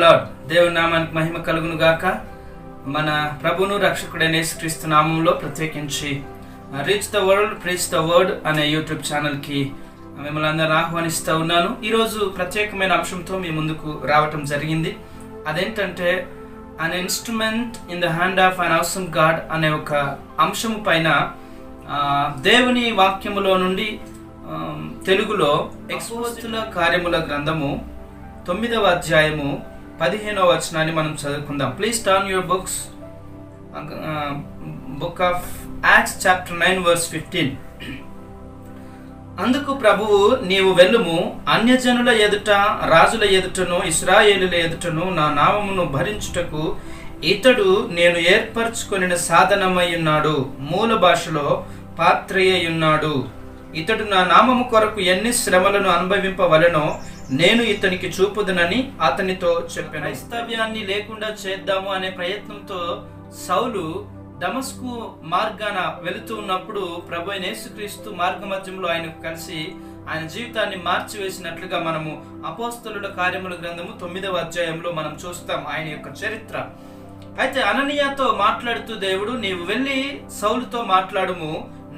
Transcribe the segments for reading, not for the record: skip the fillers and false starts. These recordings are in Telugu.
లార్డ్. దేవుని నామానికి మహిమ కలుగును గాక. మన ప్రభును రక్షకుడైన యేసుక్రీస్తు నామంలో ప్రత్యేకించి reach the world preach the word అనే యూట్యూబ్ ఛానల్కి మిమ్మల్ని అందరూ ఆహ్వానిస్తూ ఉన్నాను. ఈరోజు ప్రత్యేకమైన అంశంతో మీ ముందుకు రావటం జరిగింది. అదేంటంటే an instrument in the hand of an awesome God అనే ఒక అంశము పైన దేవుని వాక్యములో నుండి తెలుగులో అపోస్తలుల కార్యముల గ్రంథము 9వ అధ్యాయము 15వ వచనాన్ని మనం చదువుకుందాం. Please turn your books, book of acts chapter 9 verse 15. అందుకు ప్రభువు, నీవు వెళ్ళుము, అన్యజనుల ఎదుట, రాజుల ఎదుటను, ఇశ్రాయేలుల ఎదుటను నా నామమును భరించుటకు ఇతడు నేను ఏర్పరచుకొనిన సాధనమై ఉన్నాడు, మూల భాషలో పాత్రయ్య ఉన్నాడు. ఇతడు నా నామము కొరకు ఎన్ని శ్రమలను అనుభవింపవలెనో నేను ఇతనికి చూపుదునని అతనితో చెప్పాను. క్రైస్తవ్యాన్ని లేకుండా చేద్దాము అనే ప్రయత్నంతో సౌలు దమస్కు మార్గాన వెళుతూ ఉన్నప్పుడు ప్రభు అయిన యేసుక్రీస్తు మార్గ మధ్యంలో ఆయనకు కలిసి ఆయన జీవితాన్ని మార్చివేసినట్లుగా మనము అపోస్తలుల కార్యముల గ్రంథము 9వ అధ్యాయంలో మనం చూస్తాం ఆయన యొక్క చరిత్ర. అయితే అననీయాతో మాట్లాడుతూ దేవుడు, నీవు వెళ్ళి సౌలుతో మాట్లాడుము,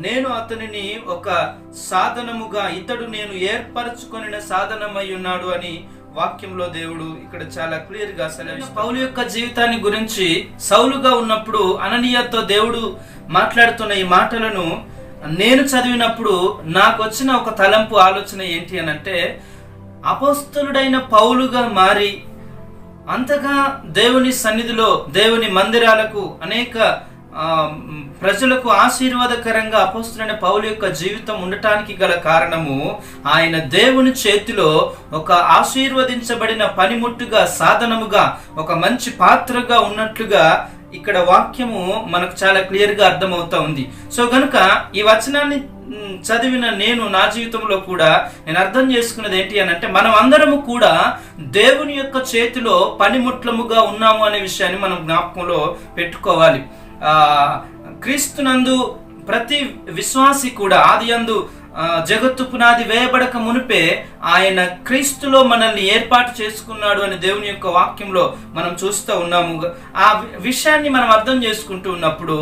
నేను అతనిని ఒక సాధనముగా, ఇతడు నేను ఏర్పరచుకొనిన సాధనమై ఉన్నాడు అని వాక్యంలో దేవుడు ఇక్కడ చాలా క్లియర్ గా సెలవిస్తాడు. పౌలు యొక్క జీవితాన్ని గురించి సౌలుగా ఉన్నప్పుడు అననీయాతో దేవుడు మాట్లాడుతున్న ఈ మాటలను నేను చదివినప్పుడు నాకు వచ్చిన ఒక తలంపు ఆలోచన ఏంటి అని అంటే, అపోస్తలుడైన పౌలుగా మారి అంతగా దేవుని సన్నిధిలో, దేవుని మందిరాలకు, అనేక ప్రజలకు ఆశీర్వాదకరంగా అపోస్తలుడైన పౌలు యొక్క జీవితం ఉండటానికి గల కారణము ఆయన దేవుని చేతిలో ఒక ఆశీర్వదించబడిన పనిముట్టుగా, సాధనముగా, ఒక మంచి పాత్రగా ఉన్నట్లుగా ఇక్కడ వాక్యము మనకు చాలా క్లియర్ గా అర్థమవుతా ఉంది. సో గనుక ఈ వచనాన్ని చదివిన నేను నా జీవితంలో కూడా నేను అర్థం చేసుకున్నది ఏంటి అని అంటే, మనం అందరము కూడా దేవుని యొక్క చేతిలో పనిముట్లముగా ఉన్నాము అనే విషయాన్ని మనం జ్ఞాపకంలో పెట్టుకోవాలి. క్రీస్తునందు ప్రతి విశ్వాసి కూడా ఆదియందు జగత్తు పునాది వేయబడక మునిపే ఆయన క్రీస్తులో మనల్ని ఏర్పాటు చేసుకున్నాడు అని దేవుని యొక్క వాక్యంలో మనం చూస్తూ ఉన్నాము. ఆ విషయాన్ని మనం అర్థం చేసుకుంటూ ఉన్నప్పుడు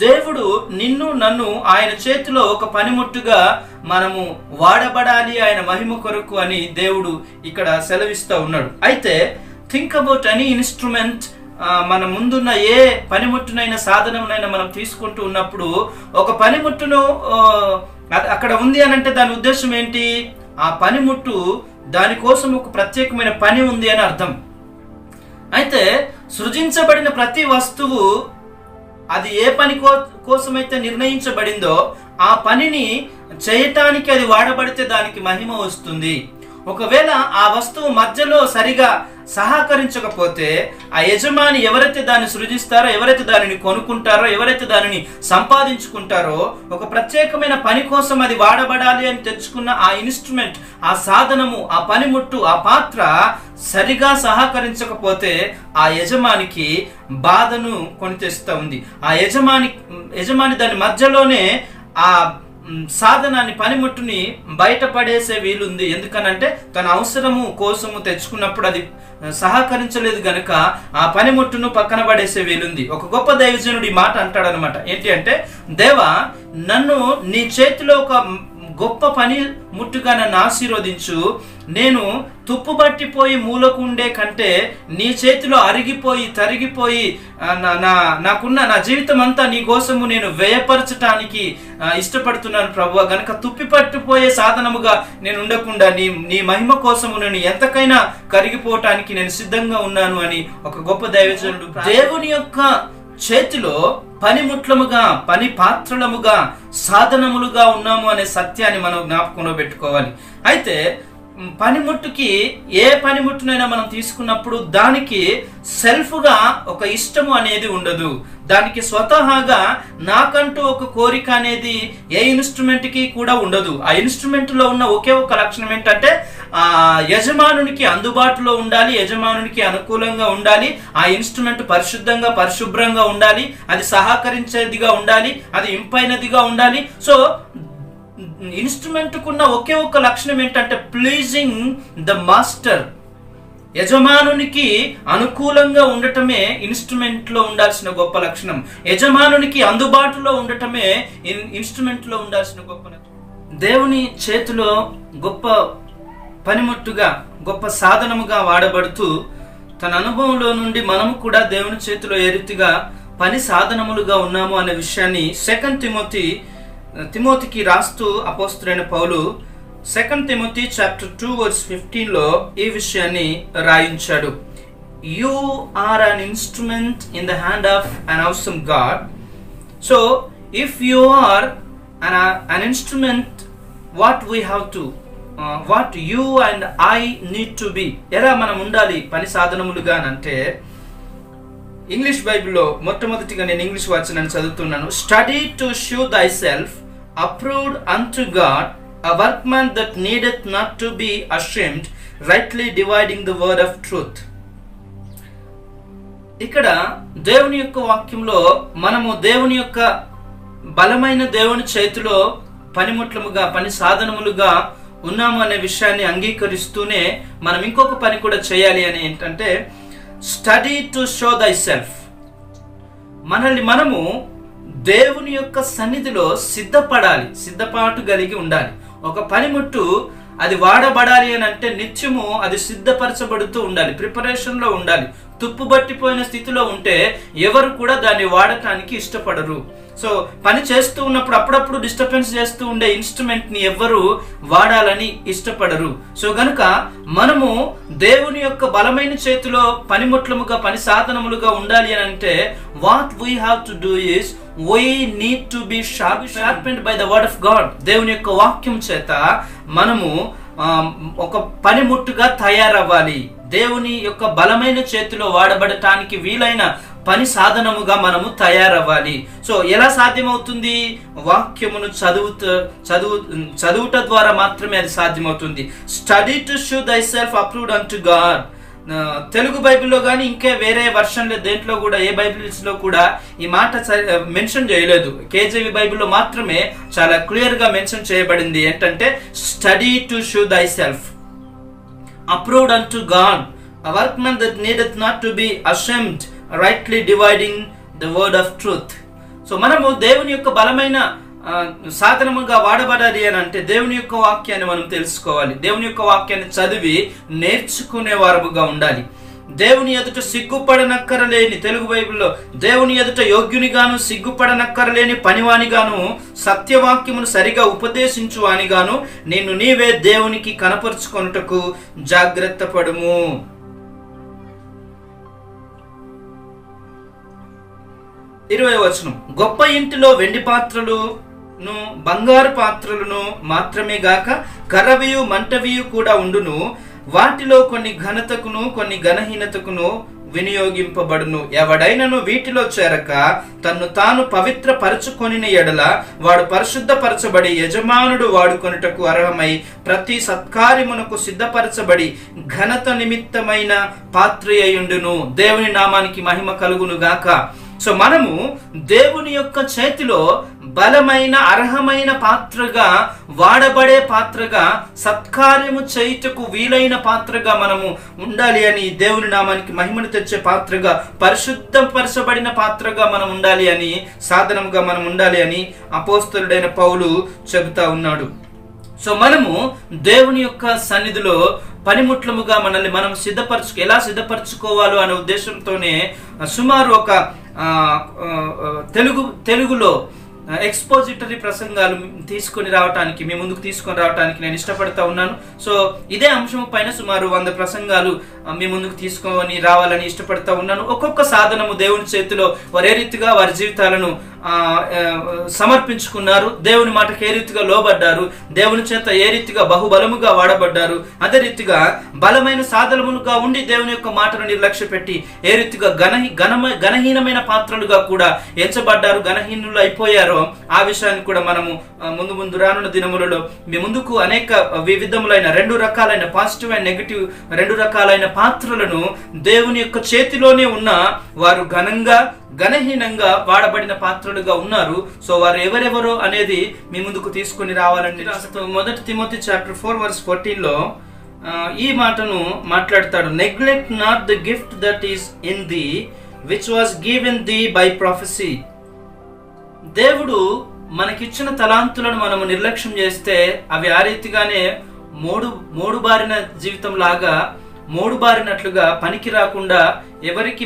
దేవుడు నిన్ను నన్ను ఆయన చేతిలో ఒక పనిముట్టుగా మనము వాడబడాలి ఆయన మహిమ కొరకు అని దేవుడు ఇక్కడ సెలవిస్తూ ఉన్నాడు. అయితే థింక్ అబౌట్ ఎనీ ఇన్స్ట్రుమెంట్. మన ముందున్న ఏ పనిముట్టునైనా సాధనమైనా మనం తీసుకుంటూ ఉన్నప్పుడు ఒక పనిముట్టును అక్కడ ఉంది అని అంటే దాని ఉద్దేశం ఏంటి? ఆ పనిముట్టు దానికోసం ఒక ప్రత్యేకమైన పని ఉంది అని అర్థం. అయితే సృజించబడిన ప్రతి వస్తువు అది ఏ పని కోసమైతే నిర్ణయించబడిందో ఆ పనిని చేయటానికి అది వాడబడితే దానికి మహిమ వస్తుంది. ఒకవేళ ఆ వస్తువు మధ్యలో సరిగా సహకరించకపోతే ఆ యజమాని ఎవరైతే దాన్ని సృజిస్తారో, ఎవరైతే దానిని కొనుక్కుంటారో, ఎవరైతే దానిని సంపాదించుకుంటారో, ఒక ప్రత్యేకమైన పని కోసం అది వాడబడాలి అని తెచ్చుకున్న ఆ ఇన్స్ట్రుమెంట్, ఆ సాధనము, ఆ పనిముట్టు, ఆ పాత్ర సరిగా సహకరించకపోతే ఆ యజమానికి బాధను కొని తెస్తూ ఉంది. ఆ యజమాని దాని మధ్యలోనే ఆ సాధనాన్ని, పనిముట్టుని బయటపడేసే వీలుంది. ఎందుకనంటే తన అవసరము కోసము తెచ్చుకున్నప్పుడు అది సహకరించలేదు గనుక ఆ పనిముట్టును పక్కన పడేసే వీలుంది. ఒక గొప్ప దైవజనుడు ఈ మాట అంటాడు అనమాట. ఏంటి అంటే, దేవా, నన్ను నీ చేతిలో ఒక గొప్ప పని ముట్టుగా నన్ను ఆశీర్వదించు. నేను తుప్పుబట్టిపోయి మూలకుండే కంటే నీ చేతిలో అరిగిపోయి తరిగిపోయి నాకున్న నా జీవితం అంతా నీ కోసము నేను వ్యయపరచటానికి ఇష్టపడుతున్నాను ప్రభువా. గనక తుప్పిపట్టిపోయే సాధనముగా నేను ఉండకుండా నీ మహిమ కోసము నేను ఎంతకైనా కరిగిపోవటానికి నేను సిద్ధంగా ఉన్నాను అని ఒక గొప్ప దైవజనుడు దేవుని యొక్క చేతిలో పనిముట్లముగా, పని పాత్రలముగా, సాధనములుగా ఉన్నాము అనే సత్యాన్ని మనం జ్ఞాపకంలో పెట్టుకోవాలి. అయితే పనిముట్టుకి, ఏ పనిముట్టునైనా మనం తీసుకున్నప్పుడు దానికి సెల్ఫ్గా ఒక ఇష్టము అనేది ఉండదు. దానికి స్వతహాగా నాకంటూ ఒక కోరిక అనేది ఏ ఇన్స్ట్రుమెంట్కి కూడా ఉండదు. ఆ ఇన్స్ట్రుమెంట్లో ఉన్న ఒకే ఒక లక్షణం ఏంటంటే యజమానునికి అందుబాటులో ఉండాలి, యజమానునికి అనుకూలంగా ఉండాలి, ఆ ఇన్స్ట్రుమెంట్ పరిశుద్ధంగా, పరిశుభ్రంగా ఉండాలి, అది సహకరించేదిగా ఉండాలి, అది ఇంపైనదిగా ఉండాలి. సో ఇన్స్ట్రుమెంట్ కున్న ఒకే ఒక లక్షణం ఏంటంటే ప్లీజింగ్ ద మాస్టర్. యజమానునికి అనుకూలంగా ఉండటమే ఇన్స్ట్రుమెంట్ లో ఉండాల్సిన గొప్ప లక్షణం. యజమానునికి అందుబాటులో ఉండటమే ఇన్స్ట్రుమెంట్ లో ఉండాల్సిన గొప్ప లక్షణం. దేవుని చేతిలో గొప్ప పనిముట్టుగా, గొప్ప సాధనముగా వాడబడుతూ తన అనుభవంలో నుండి మనము కూడా దేవుని చేతిలో ఏ రీతిగా పని సాధనములుగా ఉన్నాము అనే విషయాన్ని 2 తిమోతికి రాస్తూ అపోస్తలుడైన పౌలు 2 తిమోతి చాప్టర్ 2 వర్స్ 15 లో ఈ విషయాన్ని రాయించాడు. You are an instrument in the hand of an awesome God. So if you are an instrument, what we have to what you and I need to be, ఎలా మనం ఉండాలి పని సాధనములుగా అంటే, ఇంగ్లీష్ బైబిల్లో మొట్టమొదటిగా నేను ఇంగ్లీష్ వచనాన్ని చదువుతున్నాను. Study to show thyself approved unto God, a workman that needeth not to be ashamed, rightly dividing the word of truth. ఇక్కడ దేవుని యొక్క వాక్యంలో మనము దేవుని యొక్క బలమైన దేవుని చేతిలో పనిముట్లముగా, పని సాధనములుగా ఉన్నాము అనే విషయాన్ని అంగీకరిస్తూనే మనం ఇంకొక పని కూడా చేయాలి అని ఏంటంటే, స్టడీ టు షో thyself. మనల్ని మనము దేవుని యొక్క సన్నిధిలో సిద్ధపడాలి, సిద్ధపాటు కలిగి ఉండాలి. ఒక పనిముట్టు అది వాడబడాలి అని అంటే నిత్యము అది సిద్ధపరచబడుతూ ఉండాలి, ప్రిపరేషన్ లో ఉండాలి. తుప్పుబట్టిపోయిన స్థితిలో ఉంటే ఎవరు కూడా దాన్ని వాడటానికి ఇష్టపడరు. సో పని చేస్తూ ఉన్నప్పుడు అప్పుడప్పుడు డిస్టర్బెన్స్ చేస్తూ ఉండే ఇన్స్ట్రుమెంట్ ని ఎవ్వరు వాడాలని ఇష్టపడరు. సో గనుక మనము దేవుని యొక్క బలమైన చేతిలో పనిముట్లముగా, పని సాధనములుగా ఉండాలి అని అంటే, what we have to do is we need to be sharpened by the word of God. దేవుని యొక్క వాక్యం చేత మనము ఒక పనిముట్టుగా తయారవ్వాలి. దేవుని యొక్క బలమైన చేతిలో వాడబడటానికి వీలైన పని సాధనముగా మనము తయారవ్వాలి. సో ఎలా సాధ్యమవుతుంది? వాక్యమును చదువుట ద్వారా మాత్రమే అది సాధ్యమవుతుంది. Study to show thyself approved unto God. Telugu బైబిల్లో కానీ ఇంకా వేరే వర్షన్లో దేంట్లో కూడా, ఏ బైబిల్స్ లో కూడా ఈ మాట మెన్షన్ చేయలేదు. కేజీవి బైబిల్లో మాత్రమే చాలా క్లియర్ గా మెన్షన్ చేయబడింది. ఏంటంటే, study to show thyself approved unto God, a workman that needeth not to be ashamed, rightly dividing the word of truth. So మనము దేవుని యొక్క బలమైన సాధనముగా వాడబడాలి అని అంటే దేవుని యొక్క వాక్యాన్ని మనం తెలుసుకోవాలి. దేవుని యొక్క వాక్యాన్ని చదివి నేర్చుకునే వారముగా ఉండాలి. దేవుని ఎదుట సిగ్గుపడనక్కరలేని, తెలుగు బైబిల్లో దేవుని ఎదుట యోగ్యునిగాను సిగ్గుపడనక్కరలేని పనివానిగాను సత్యవాక్యమును సరిగా ఉపదేశించువానిగాను నిన్ను నీవే దేవునికి కనపరుచుకొనుటకు జాగ్రత్త పడుము. 20వ వచనం, గొప్ప ఇంటిలో వెండి పాత్రలును బంగారు పాత్రలను మాత్రమే గాక కర్రవియు మంటవియు కూడా ఉండును. వాటిలో కొన్ని ఘనతకును కొన్ని ఘనహీనతకును వినియోగింపబడును. ఎవడైనను వీటిలో చేరక తన్ను తాను పవిత్ర పరచుకొనిన ఎడల వాడు పరిశుద్ధపరచబడి యజమానుడు వాడుకొనుటకు అర్హమై ప్రతి సత్కార్యమునకు సిద్ధపరచబడి ఘనత నిమిత్తమైన పాత్ర అయ్యుండును. దేవుని నామానికి మహిమ కలుగును గాక. సో మనము దేవుని యొక్క చేతిలో బలమైన, అర్హమైన పాత్రగా, వాడబడే పాత్రగా, సత్కార్యము చేయుటకు వీలైన పాత్రగా మనము ఉండాలి అని, దేవుని నామానికి మహిమను తెచ్చే పాత్రగా, పరిశుద్ధపరచబడిన పాత్రగా మనం ఉండాలి అని, సాధనముగా మనం ఉండాలి అని అపోస్తలుడైన పౌలు చెబుతా ఉన్నాడు. సో మనము దేవుని యొక్క సన్నిధిలో పనిముట్లముగా మనల్ని మనం ఎలా సిద్ధపరచుకోవాలో అనే ఉద్దేశంతోనే సుమారు ఒక తెలుగులో ఎక్స్పోజిటరీ ప్రసంగాలు మీ ముందుకు తీసుకొని రావడానికి నేను ఇష్టపడతా ఉన్నాను. సో ఇదే అంశం పైన సుమారు 100 ప్రసంగాలు మీ ముందుకు తీసుకొని రావాలని ఇష్టపడతా ఉన్నాను. ఒక్కొక్క సాధనము దేవుని చేతిలో వారు ఏ రీతిగా వారి జీవితాలను సమర్పించుకున్నారు, దేవుని మాటకు ఏ రీతిగా లోబడ్డారు, దేవుని చేత ఏ రీతిగా బహుబలముగా వాడబడ్డారు, అదే రీతిగా బలమైన సాధనములుగా ఉండి దేవుని యొక్క మాటను నిర్లక్ష్య పెట్టి ఏ రీతిగా ఘనహీనమైన పాత్రలుగా కూడా ఎంచబడ్డారు, ఘనహీనులు అయిపోయారో ఆ విషయాన్ని కూడా మనము ముందు రానున్న దినములలో మీ ముందుకు అనేక వివిధములైన 2 రకాలైన పాజిటివ్ అండ్ నెగటివ్ 2 రకాలైన పాత్రలను దేవుని యొక్క చేతిలోనే ఉన్న వారు ఘనహీనంగా వాడబడిన పాత్రలుగా ఉన్నారు. సో వారు ఎవరెవరో అనేది మీ ముందుకు తీసుకుని రావాలని 1 తిమోతి చాప్టర్ 4 వర్స్ 14 లో ఈ మాటను మాట్లాడతాడు. Neglect not the gift that is in the which was given the by ప్రొఫెసీ. దేవుడు మనకిచ్చిన తలాంతులను మనము నిర్లక్ష్యం చేస్తే అవి ఆ రీతిగానే మూడు బారిన జీవితం లాగా మూడు బారినట్లుగా పనికి రాకుండా ఎవరికి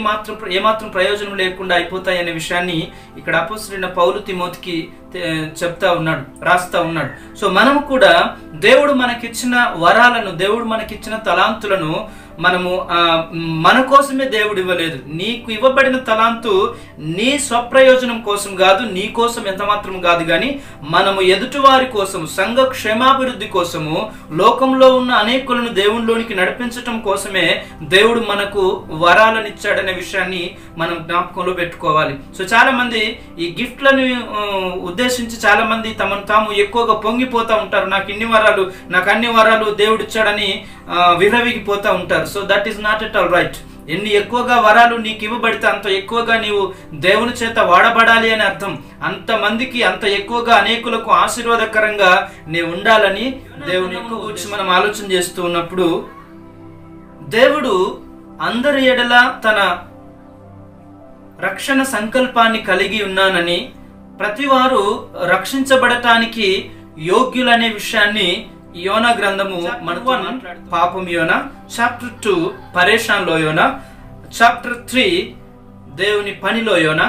ఏమాత్రం ప్రయోజనం లేకుండా అయిపోతాయి అనే విషయాన్ని ఇక్కడ అపోస్తలుడైన పౌలు తిమోతికి రాస్తా ఉన్నాడు. సో మనము కూడా దేవుడు మనకిచ్చిన వరాలను, దేవుడు మనకిచ్చిన తలాంతులను మనము మన కోసమే దేవుడు ఇవ్వలేదు. నీకు ఇవ్వబడిన తలాంతు నీ స్వప్రయోజనం కోసం కాదు, నీ కోసం ఎంత మాత్రం కాదు, కానీ మనము ఎదుటివారి కోసము, సంఘ క్షేమాభివృద్ధి కోసము, లోకంలో ఉన్న అనేకులను దేవునిలోనికి నడిపించటం కోసమే దేవుడు మనకు వరాలను ఇచ్చాడనే విషయాన్ని మనం జ్ఞాపకంలో పెట్టుకోవాలి. సో చాలా మంది ఈ గిఫ్ట్లను ఉద్దేశించి చాలా మంది తమను తాము ఎక్కువగా పొంగిపోతా ఉంటారు. నాకు అన్ని వరాలు దేవుడు ఇచ్చాడని విర్రవీగిపోతా ఉంటారు. So that is not at all right. ఎన్ని ఎక్కువగా వరాలు నీకు ఇవ్వబడితే అంత ఎక్కువగా నీవు దేవుని చేత వాడబడాలి అని అర్థం. అంతమందికి అంత ఎక్కువగా అనేకులకు ఆశీర్వాదకరంగా నీవు ఉండాలని దేవుని గురించి మనం ఆలోచన చేస్తూ ఉన్నప్పుడు, దేవుడు అందరి ఎడల తన రక్షణ సంకల్పాన్ని కలిగి ఉన్నానని, ప్రతివారు రక్షించబడటానికి యోగ్యులనే విషయాన్ని యోనా గ్రంథము మనకు పాపం యోనా, చాప్టర్ 2 పరేషాన్లో యోనా, చాప్టర్ 3 దేవుని పనిలో యోనా,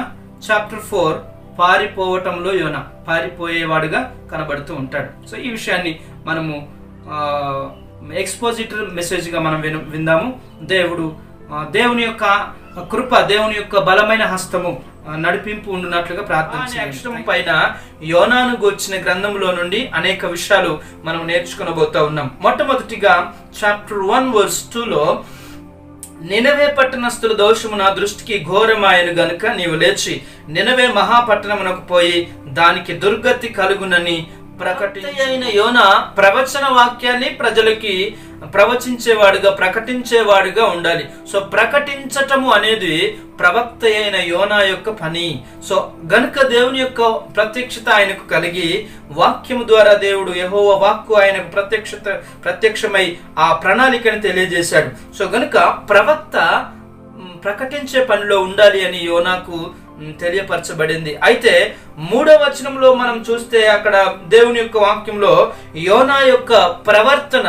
చాప్టర్ 4 పారిపోవటంలో యోనా, పారిపోయేవాడుగా కనబడుతూ ఉంటాడు. సో ఈ విషయాన్ని మనము ఎక్స్పోజిటర్ మెసేజ్గా మనం విందాము. దేవుని యొక్క కృప, దేవుని యొక్క బలమైన హస్తము నడిపింపు ఉండునట్లుగా ప్రార్థన. అక్షరం పైన యోనాను గూర్చిన గ్రంథంలో నుండి అనేక విషయాలు మనం నేర్చుకునబోతా ఉన్నాం. మొట్టమొదటిగా చాప్టర్ 1:2లో, నినవే పట్టణస్థుల దోషము నా దృష్టికి ఘోరమాయను గనుక నీవు లేచి నినవే మహాపట్టణమునకు పోయి దానికి దుర్గతి కలుగునని ప్రకటించిన యోనా ప్రవచన వాక్యాన్ని ప్రజలకి ప్రకటించేవాడుగా ఉండాలి. సో ప్రకటించటము అనేది ప్రవక్త అయిన యోనా యొక్క పని. సో గనుక దేవుని యొక్క ప్రత్యక్షత ఆయనకు కలిగి, వాక్యము ద్వారా దేవుడు యెహోవా వాక్కు ఆయనకు ప్రత్యక్షమై ఆ ప్రణాళికను తెలియజేశాడు. సో గనుక ప్రవక్త ప్రకటించే పనిలో ఉండాలి అని యోనాకు తెలియపరచబడింది. అయితే 3వ వచనంలో మనం చూస్తే అక్కడ దేవుని యొక్క వాక్యంలో యోనా యొక్క ప్రవర్తన,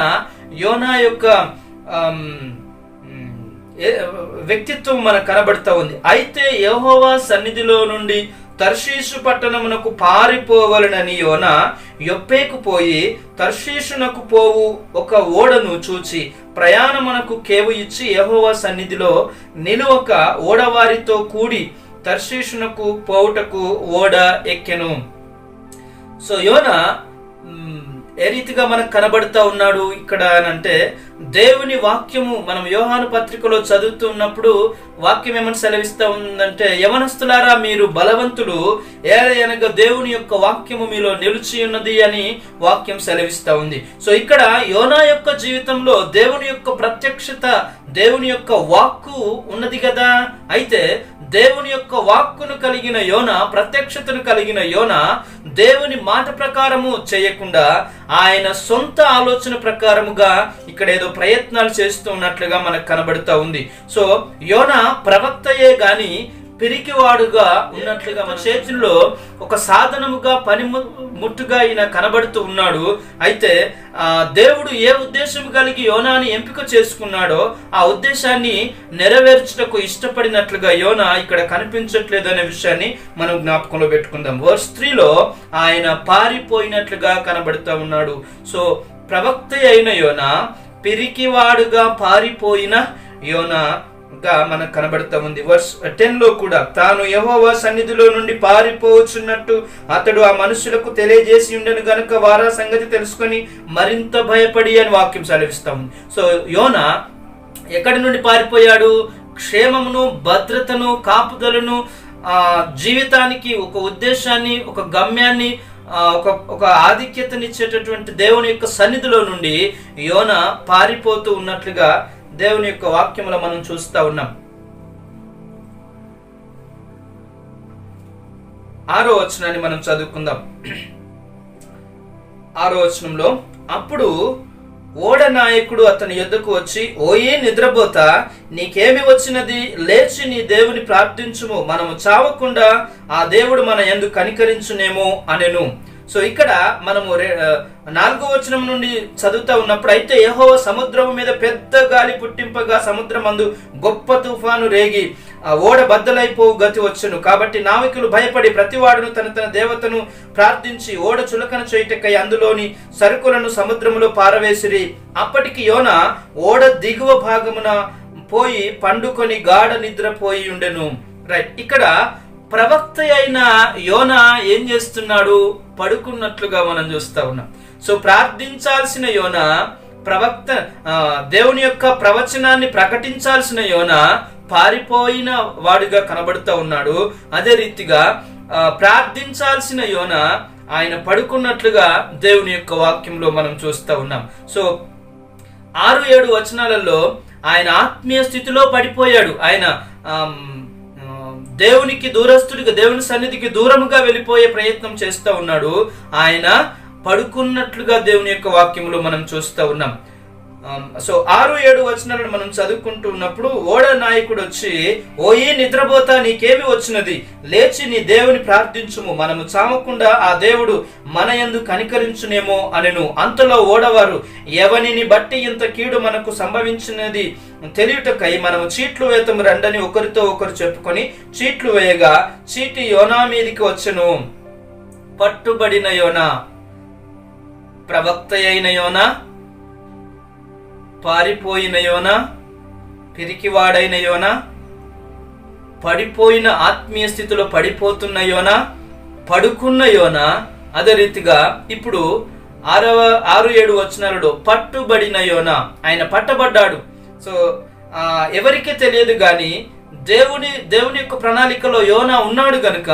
యోనా యొక్క వ్యక్తిత్వం మనకు కనబడుతూ ఉంది. అయితే యెహోవా సన్నిధిలో నుండి తర్షీషు పట్టణమునకు పారిపోవలనని యోనా యొప్పేకు పోయి తర్షీషునకు పోవు ఒక ఓడను చూచి ప్రయాణమునకు కేవు ఇచ్చి యెహోవా సన్నిధిలో నిలువక ఓడవారితో కూడి తర్షీషునకు పోవుటకు ఓడ ఎక్కెను. సో యోనా ఏ రీతిగా మనకు కనబడుతూ ఉన్నాడు ఇక్కడ అంటే, దేవుని వాక్యము మనం యోహాను పత్రికలో చదువుతున్నప్పుడు వాక్యం ఏమని సెలవిస్తూ ఉందంటే, యవనస్తులారా మీరు బలవంతులు, ఏలయనగా దేవుని యొక్క వాక్యము మీలో నిలిచి ఉన్నది అని వాక్యం సెలవిస్తూ ఉంది. సో ఇక్కడ యోనా యొక్క జీవితంలో దేవుని యొక్క ప్రత్యక్షత, దేవుని యొక్క వాక్కు ఉన్నది కదా. అయితే దేవుని యొక్క వాక్కును కలిగిన యోనా, ప్రత్యక్షతను కలిగిన యోనా దేవుని మాట ప్రకారము చేయకుండా ఆయన సొంత ఆలోచన ప్రకారముగా ఇక్కడ ఏదో ప్రయత్నాలు చేస్తూ ఉన్నట్లుగా మనకు కనబడుతూ ఉంది. సో యోనా ప్రవక్తయే గాని పిరికివాడుగా ఉన్నట్లుగా మన చేతుల్లో ఒక సాధనముగా పనిముట్టుగా ఈయన కనబడుతూ ఉన్నాడు. అయితే దేవుడు ఏ ఉద్దేశం కలిగి యోనాని ఎంపిక చేసుకున్నాడో ఆ ఉద్దేశాన్ని నెరవేర్చుటకు ఇష్టపడినట్లుగా యోనా ఇక్కడ కనిపించట్లేదు అనే విషయాన్ని మనం జ్ఞాపకంలో పెట్టుకుందాం. వర్స్ 3లో ఆయన పారిపోయినట్లుగా కనబడుతూ ఉన్నాడు. సో ప్రవక్త అయిన యోనా పిరికివాడుగా పారిపోయిన యోనా గా మనకు కనబడుతూ ఉంది. వర్స్ 10లో కూడా తాను యెహోవా సన్నిధిలో నుండి పారిపోవచ్చున్నట్టు అతడు ఆ మనుషులకు తెలియజేసి ఉండను గనుక వారా సంగతి తెలుసుకొని మరింత భయపడి అని వాక్యం సెలవిస్తాం. సో యోనా ఎక్కడి నుండి పారిపోయాడు? క్షేమమును, భద్రతను, కాపుదలను, జీవితానికి ఒక ఉద్దేశాన్ని, ఒక గమ్యాన్ని, ఒక ఆధిక్యతనిచ్చేటటువంటి దేవుని యొక్క సన్నిధిలో నుండి యోనా పారిపోతూ ఉన్నట్లుగా దేవుని యొక్క వాక్యములో మనం చూస్తూ ఉన్నాం. 6వ వచనాన్ని మనం చదువుకుందాం. 6వ వచనంలో, అప్పుడు ఓడ నాయకుడు అతని యొద్దకు వచ్చి, ఓయే నిద్రపోతా, నీకేమి వచ్చినది? లేచి నీ దేవుని ప్రార్థించుము, మనము చావకుండా ఆ దేవుడు మన యందు కనికరించునేమో అనెను. సో ఇక్కడ మనము 4వ వచనం నుండి చదువుతా ఉన్నప్పుడు, అయితే యెహోవా సముద్రం మీద పెద్ద గాలి పుట్టింపగా సముద్రమందు గొప్ప తుఫాను రేగి ఆ ఓడ బద్దలైపోవు గతి వచ్చును. కాబట్టి నావికులు భయపడి ప్రతివాడును తన తన దేవతను ప్రార్థించి ఓడ చులకన చేయుటకై అందులోని సరుకులను సముద్రములో పారవేసిరి. అప్పటికి యోనా ఓడ దిగువ భాగమున పోయి పండుకొని గాఢ నిద్రపోయి ఉండెను. రైట్, ఇక్కడ ప్రవక్త అయిన యోనా ఏం చేస్తున్నాడు? పడుకున్నట్లుగా మనం చూస్తా ఉన్నాం. సో ప్రార్థించాల్సిన యోనా, ప్రవక్త దేవుని యొక్క ప్రవచనాన్ని ప్రకటించాల్సిన యోనా పారిపోయిన వాడిగా కనబడుతూ ఉన్నాడు. అదే రీతిగా ప్రార్థించాల్సిన యోనా ఆయన పడుకున్నట్లుగా దేవుని యొక్క వాక్యంలో మనం చూస్తూ ఉన్నాం. సో 6-7 వచనాలలో ఆయన ఆత్మీయ స్థితిలో పడిపోయాడు. ఆయన దేవునికి దూరస్తుడిగా, దేవుని సన్నిధికి దూరముగా వెళ్ళిపోయే ప్రయత్నం చేస్తూ ఉన్నాడు. ఆయన పడుకున్నట్లుగా దేవుని యొక్క వాక్యంలో మనం చూస్తూ ఉన్నాం. సో 6-7 వచనాలను మనం చదువుకుంటూ ఉన్నప్పుడు, ఓడ నాయకుడు వచ్చి, ఓయే నిద్రపోతా, నీకేమి వచ్చినది? లేచి నీ దేవుని ప్రార్థించుము, మనము చావకుండా ఆ దేవుడు మన యందు కనికరించునేమో అనెను. అంతలో ఓడవారు, ఎవనిని బట్టి ఇంత కీడు మనకు సంభవించినది తెలియటకై మనము చీట్లు వేతము రండని ఒకరితో ఒకరు చెప్పుకొని చీట్లు వేయగా చీటి యోనా మీదికి వచ్చెను. పట్టుబడిన యోనా, ప్రవక్త అయిన యోనా, పారిపోయిన యోనా, పిరికివాడైన యోనా, పడిపోయిన ఆత్మీయ స్థితిలో పడిపోతున్న యోనా, పడుకున్న యోనా. అదే రీతిగా ఇప్పుడు 6-7 వచనాలలో పట్టుబడిన యోనా, ఆయన పట్టబడ్డాడు. సో ఎవరికీ తెలియదు కానీ దేవుని యొక్క ప్రణాళికలో యోనా ఉన్నాడు గనుక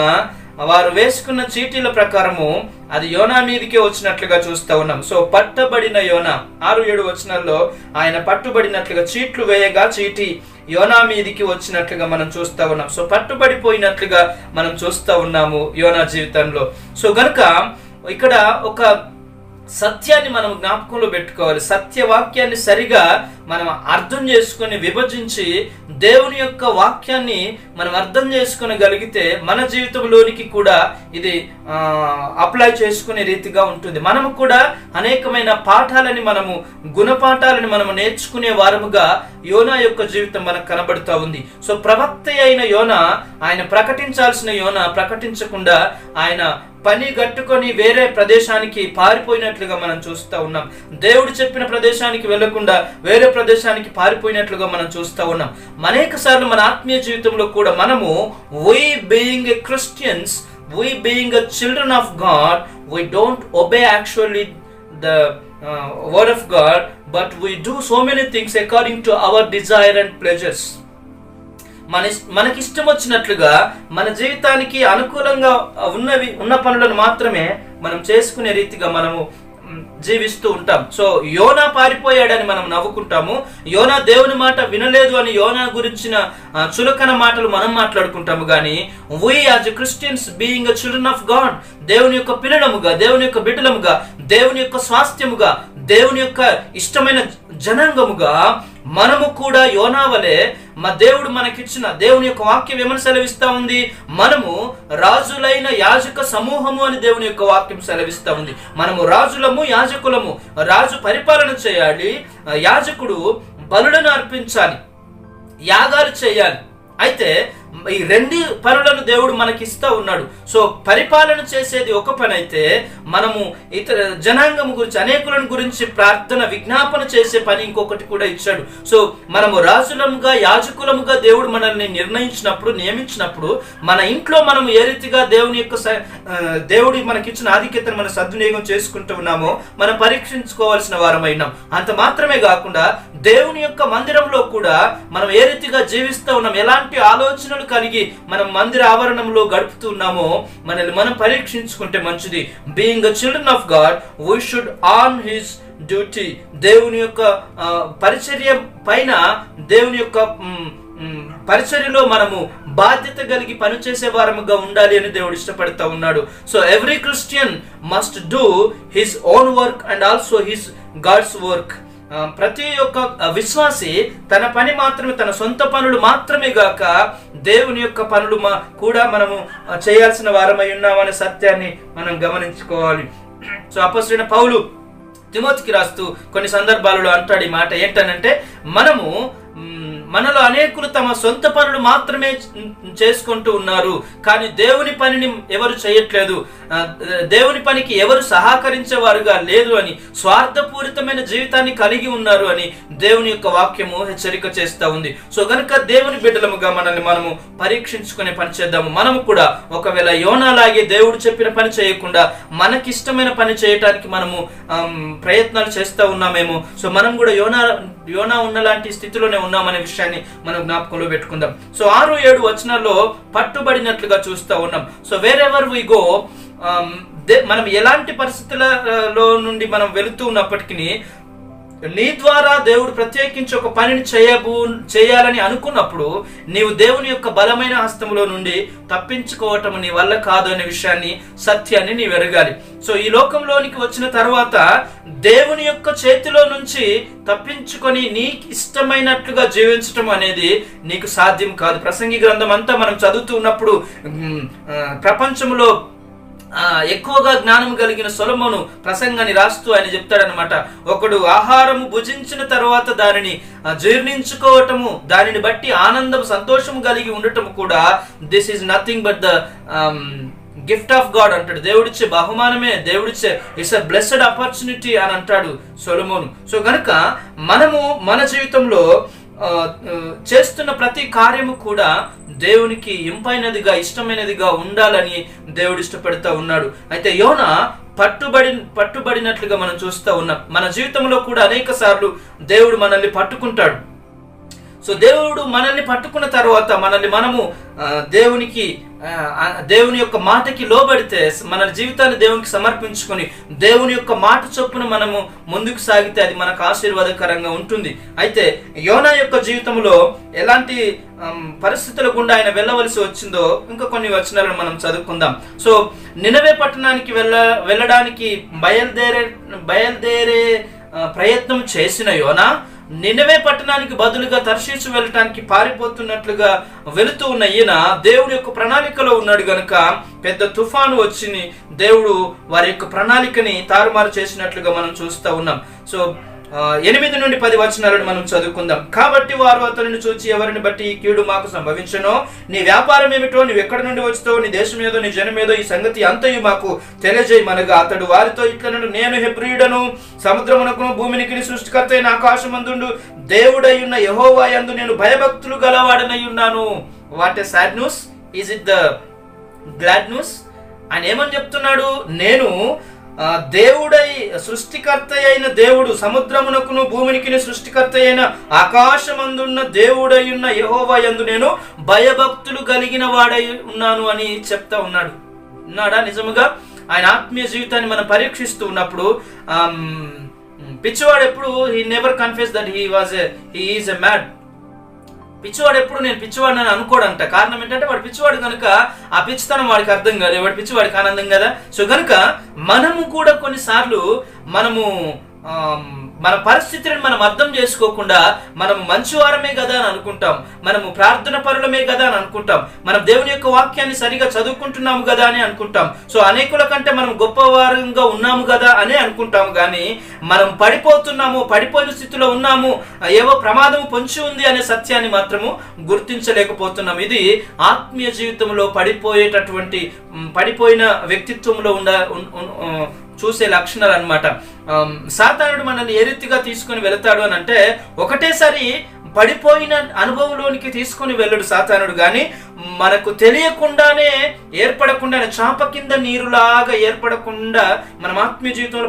వారు వేసుకున్న చీటీల ప్రకారము అది యోనా మీదకే వచ్చినట్లుగా చూస్తూ ఉన్నాం. సో పట్టబడిన యోనా, 6-7 వచనాల్లో ఆయన పట్టుబడినట్లుగా చీట్లు వేయగా చీటి యోనా మీదికి వచ్చినట్లుగా మనం చూస్తూ ఉన్నాం. సో పట్టుబడిపోయినట్లుగా మనం చూస్తూ ఉన్నాము యోనా జీవితంలో. సో గనుక ఇక్కడ ఒక సత్యాన్ని మనం జ్ఞాపకంలో పెట్టుకోవాలి. సత్యవాక్యాన్ని సరిగా మనం అర్థం చేసుకొని విభజించి దేవుని యొక్క వాక్యాన్ని మనం అర్థం చేసుకొనగలిగితే మన జీవితంలోనికి కూడా ఇది అప్లై చేసుకునే రీతిగా ఉంటుంది. మనము కూడా అనేకమైన పాఠాలని, మనము గుణపాఠాలని మనము నేర్చుకునే వారముగా యోనా యొక్క జీవితం మనకు కనబడుతూ ఉంది. సో ప్రవక్త అయిన యోనా, ఆయన ప్రకటించాల్సిన యోనా ప్రకటించకుండా ఆయన పని గట్టుకొని వేరే ప్రదేశానికి పారిపోయినట్లుగా మనం చూస్తూ ఉన్నాం. దేవుడు చెప్పిన ప్రదేశానికి వెళ్లకుండా వేరే ప్రదేశానికి పారిపోయినట్లుగా మనం చూస్తూ ఉన్నాం. అనేక సార్లు మన ఆత్మీయ జీవితంలో కూడా మనము we being a Christians, we being a children of God, we don't obey actually the word of God, but we do so many things according to our desire and pleasures. మనకి ఇష్టం వచ్చినట్లుగా మన జీవితానికి అనుకూలంగా ఉన్న పనులను మాత్రమే మనం చేసుకునే రీతిగా మనము జీవిస్తూ ఉంటాం. సో యోనా పారిపోయాడని మనం నవ్వుకుంటాము. యోనా దేవుని మాట వినలేదు అని యోనా గురించిన చులకన మాటలు మనం మాట్లాడుకుంటాము. కానీ we as Christians being a children of God, దేవుని యొక్క పిల్లలముగా, దేవుని యొక్క బిడ్డలముగా, దేవుని యొక్క స్వాస్థ్యముగా, దేవుని యొక్క ఇష్టమైన జనాంగముగా మనము కూడా యోనా వలె మా దేవుడు మనకిచ్చిన దేవుని యొక్క వాక్యం ఏమని సెలవిస్తా ఉంది? మనము రాజులైన యాజక సమూహము అని దేవుని యొక్క వాక్యం సెలవిస్తా ఉంది. మనము రాజులము, యాజకులము. రాజు పరిపాలన చేయాలి, యాజకుడు బలులను అర్పించాలి, యాగాలు చేయాలి. అయితే ఈ రెండు పనులను దేవుడు మనకి ఇస్తా ఉన్నాడు. సో పరిపాలన చేసేది ఒక పని అయితే, మనము ఇతర జనాంగం గురించి, అనేకులను గురించి ప్రార్థన విజ్ఞాపన చేసే పని ఇంకొకటి కూడా ఇచ్చాడు. సో మనము రాజులముగా, యాజకులముగా దేవుడు మనల్ని నిర్ణయించినప్పుడు, నియమించినప్పుడు మన ఇంట్లో మనం ఏ రీతిగా దేవుని యొక్క దేవుడి మనకిచ్చిన ఆధిక్యతను మనం సద్వినియోగం చేసుకుంటూ ఉన్నామో మనం పరీక్షించుకోవాల్సిన వారమైనాం. అంత మాత్రమే కాకుండా దేవుని యొక్క మందిరంలో కూడా మనం ఏ రీతిగా జీవిస్తూ ఉన్నాం, ఎలాంటి ఆలోచనలు కలిగి మనం మందిర ఆవరణంలో గడుపుతున్నామో మనల్ని మనం పరీక్షించుకుంటే మంచిది. Being a children of God, we should on his duty. దేవుని యొక్క పరిచర్య పైన, దేవుని యొక్క పరిచర్యలో మనము బాధ్యత కలిగి పనిచేసే వారముగా ఉండాలి అని దేవుడు ఇష్టపడతా ఉన్నాడు. So every Christian must do his own work and also his God's work. ప్రతి ఒక్క విశ్వాసి తన పని మాత్రమే, తన సొంత పనులు మాత్రమే గాక దేవుని యొక్క పనులు కూడా మనము చేయాల్సిన వారమై ఉన్నామనే సత్యాన్ని మనం గమనించుకోవాలి. సో అపొస్తలుడైన పౌలు తిమోతికి రాస్తూ కొన్ని సందర్భాలలో అంటాడు ఈ మాట ఏంటనంటే, మనలో అనేకులు తమ సొంత పనులు మాత్రమే చేసుకుంటూ ఉన్నారు, కానీ దేవుని పనిని ఎవరు చేయట్లేదు, దేవుని పనికి ఎవరు సహకరించేవారుగా లేదు అని, స్వార్థపూరితమైన జీవితాన్ని కలిగి ఉన్నారు అని దేవుని యొక్క వాక్యము హెచ్చరిక చేస్తూ ఉంది. సో గనుక దేవుని బిడ్డలముగా మనల్ని మనము పరీక్షించుకునే పని చేద్దాము. మనము కూడా ఒకవేళ యోనాలాగే దేవుడు చెప్పిన పని చేయకుండా మనకిష్టమైన పని చేయటానికి మనము ప్రయత్నాలు చేస్తూ ఉన్నామేమో. సో మనం కూడా యోనా ఉన్నలాంటి స్థితిలోనే ఉన్నామనే విషయాన్ని మనం జ్ఞాపకంలో పెట్టుకుందాం. సో 6-7 వచనాల్లో పట్టుబడినట్లుగా చూస్తూ ఉన్నాం. సో వేరెవర్ వి గో, మనం ఎలాంటి పరిస్థితులలో నుండి మనం వెళుతూ ఉన్నప్పటికీ నీ ద్వారా దేవుడు ప్రత్యేకించి ఒక పనిని చేయాలని అనుకున్నప్పుడు నీవు దేవుని యొక్క బలమైన హస్తములో నుండి తప్పించుకోవటం నీ వల్ల కాదు అనే విషయాన్ని, సత్యాన్ని నీవు ఎరగాలి. సో ఈ లోకంలోనికి వచ్చిన తర్వాత దేవుని యొక్క చేతిలో నుంచి తప్పించుకొని నీకు ఇష్టమైనట్లుగా జీవించటం అనేది నీకు సాధ్యం కాదు. ప్రసంగి గ్రంథం అంతా మనం చదువుతూ ఉన్నప్పుడు ప్రపంచంలో ఎక్కువగా జ్ఞానం కలిగిన సొలొమోను ప్రసంగాన్ని రాస్తూ ఆయన చెప్తాడనమాట, ఒకడు ఆహారము భుజించిన తర్వాత దానిని జీర్ణించుకోవటము, దానిని బట్టి ఆనందం సంతోషము కలిగి ఉండటము కూడా this is nothing but the gift of God అంటాడు. దేవుడిచ్చే బహుమానమే, దేవుడిచ్చే ఇట్స్ ఎ బ్లెస్డ్ ఆపర్చునిటీ అని అంటాడు సొలొమోను. సో కనుక మనము మన జీవితంలో చేస్తున్న ప్రతి కార్యము కూడా దేవునికి ఇంపైనదిగా, ఇష్టమైనదిగా ఉండాలని దేవుడు ఇష్టపడుతూ ఉన్నాడు. అయితే యోనా పట్టుబడినట్లుగా మనం చూస్తూ ఉన్నాం. మన జీవితంలో కూడా అనేక సార్లు దేవుడు మనల్ని పట్టుకుంటాడు. సో దేవుడు మనల్ని పట్టుకున్న తర్వాత మనము దేవుని యొక్క మాటకి లోబడితే, మన జీవితాన్ని దేవునికి సమర్పించుకొని దేవుని యొక్క మాట చొప్పున మనము ముందుకు సాగితే అది మనకు ఆశీర్వాదకరంగా ఉంటుంది. అయితే యోనా యొక్క జీవితంలో ఎలాంటి పరిస్థితుల గుండా ఆయన వెళ్ళవలసి వచ్చిందో ఇంకా కొన్ని వచనాలను మనం చదువుకుందాం. సో నినవే పట్టణానికి వెళ్ళడానికి బయలుదేరే ప్రయత్నం చేసిన యోనా నినవే పట్టణానికి బదులుగా తర్షీషు వెళ్ళటానికి పారిపోతున్నట్లుగా వెళుతూ ఉన్న ఈయన దేవుడి యొక్క ప్రణాళికలో ఉన్నాడు గనుక పెద్ద తుఫాను వచ్చి దేవుడు వారి యొక్క ప్రణాళికని తారుమారు చేసినట్లుగా మనం చూస్తూ ఉన్నాం. సో 8-10 వచనాలను మనం చదువుకుందాం. కాబట్టి వారు అతనిని చూచి, ఎవరిని బట్టి ఈ కీడు మాకు సంభవించనో, నీ వ్యాపారం ఏమిటో, నీవు ఎక్కడి నుండి వచ్చావో, నీ దేశం ఏదో, నీ జనం ఏదో, ఈ సంగతి అంతయు మాకు తెలియజేయమనగా అతడు వారితో ఇట్లనను, నేను హెబ్రీయుడను, సముద్రమునకును భూమినికి సృష్టికర్త అయిన ఆకాశమందుండు దేవుడై ఉన్న యెహోవా యందు నేను భయభక్తులు గలవాడనై ఉన్నాను. What a sad news, is it the glad news? ఆయన ఏమని చెప్తున్నాడు? నేను దేవుడై సృష్టికర్త అయిన దేవుడు, సముద్రమునకును భూమికి సృష్టికర్త అయిన ఆకాశమందున్న దేవుడై ఉన్న యెహోవా యందు నేను భయభక్తులు కలిగిన వాడై ఉన్నాను అని చెప్తా ఉన్నాడా? నిజముగా ఆయన ఆత్మీయ జీవితాన్ని మనం పరీక్షిస్తూ ఉన్నప్పుడు పిచ్చివాడు ఎప్పుడు he never confess that he is a mad. పిచ్చివాడు ఎప్పుడు నేను పిచ్చివాడిని అని అనుకోడంట. కారణం ఏంటంటే వాడు పిచ్చివాడు కనుక ఆ పిచ్చితనం వాడికి అర్థం కాదు, వాడు పిచ్చివాడికి ఆనందం కదా. సో కనుక మనము కూడా కొన్నిసార్లు మన పరిస్థితిని మనం అర్థం చేసుకోకుండా మనం మంచివారమే కదా అని అనుకుంటాం, మనము ప్రార్థన పరులమే కదా అని అనుకుంటాం, మనం దేవుని యొక్క వాక్యాన్ని సరిగా చదువుకుంటున్నాము కదా అని అనుకుంటాం. సో అనేకుల కంటే మనం గొప్పవారంగా ఉన్నాము కదా అని అనుకుంటాము. కానీ మనం పడిపోయిన స్థితిలో ఉన్నాము, ఏవో ప్రమాదం పొంచి ఉంది అనే సత్యాన్ని మాత్రము గుర్తించలేకపోతున్నాం. ఇది ఆత్మీయ జీవితంలో పడిపోయిన వ్యక్తిత్వంలో చూసే లక్షణాలు అన్నమాట. సాతానుడు మనల్ని ఏ రీతిగా తీసుకుని వెళతాడు అని అంటే, ఒకటేసారి పడిపోయిన అనుభవంలోనికి తీసుకుని వెళ్ళడు సాతానుడు. కానీ మనకు తెలియకుండానే ఏర్పడకుండా, చాప కింద నీరులాగా ఏర్పడకుండా మనం ఆత్మీయ జీవితంలో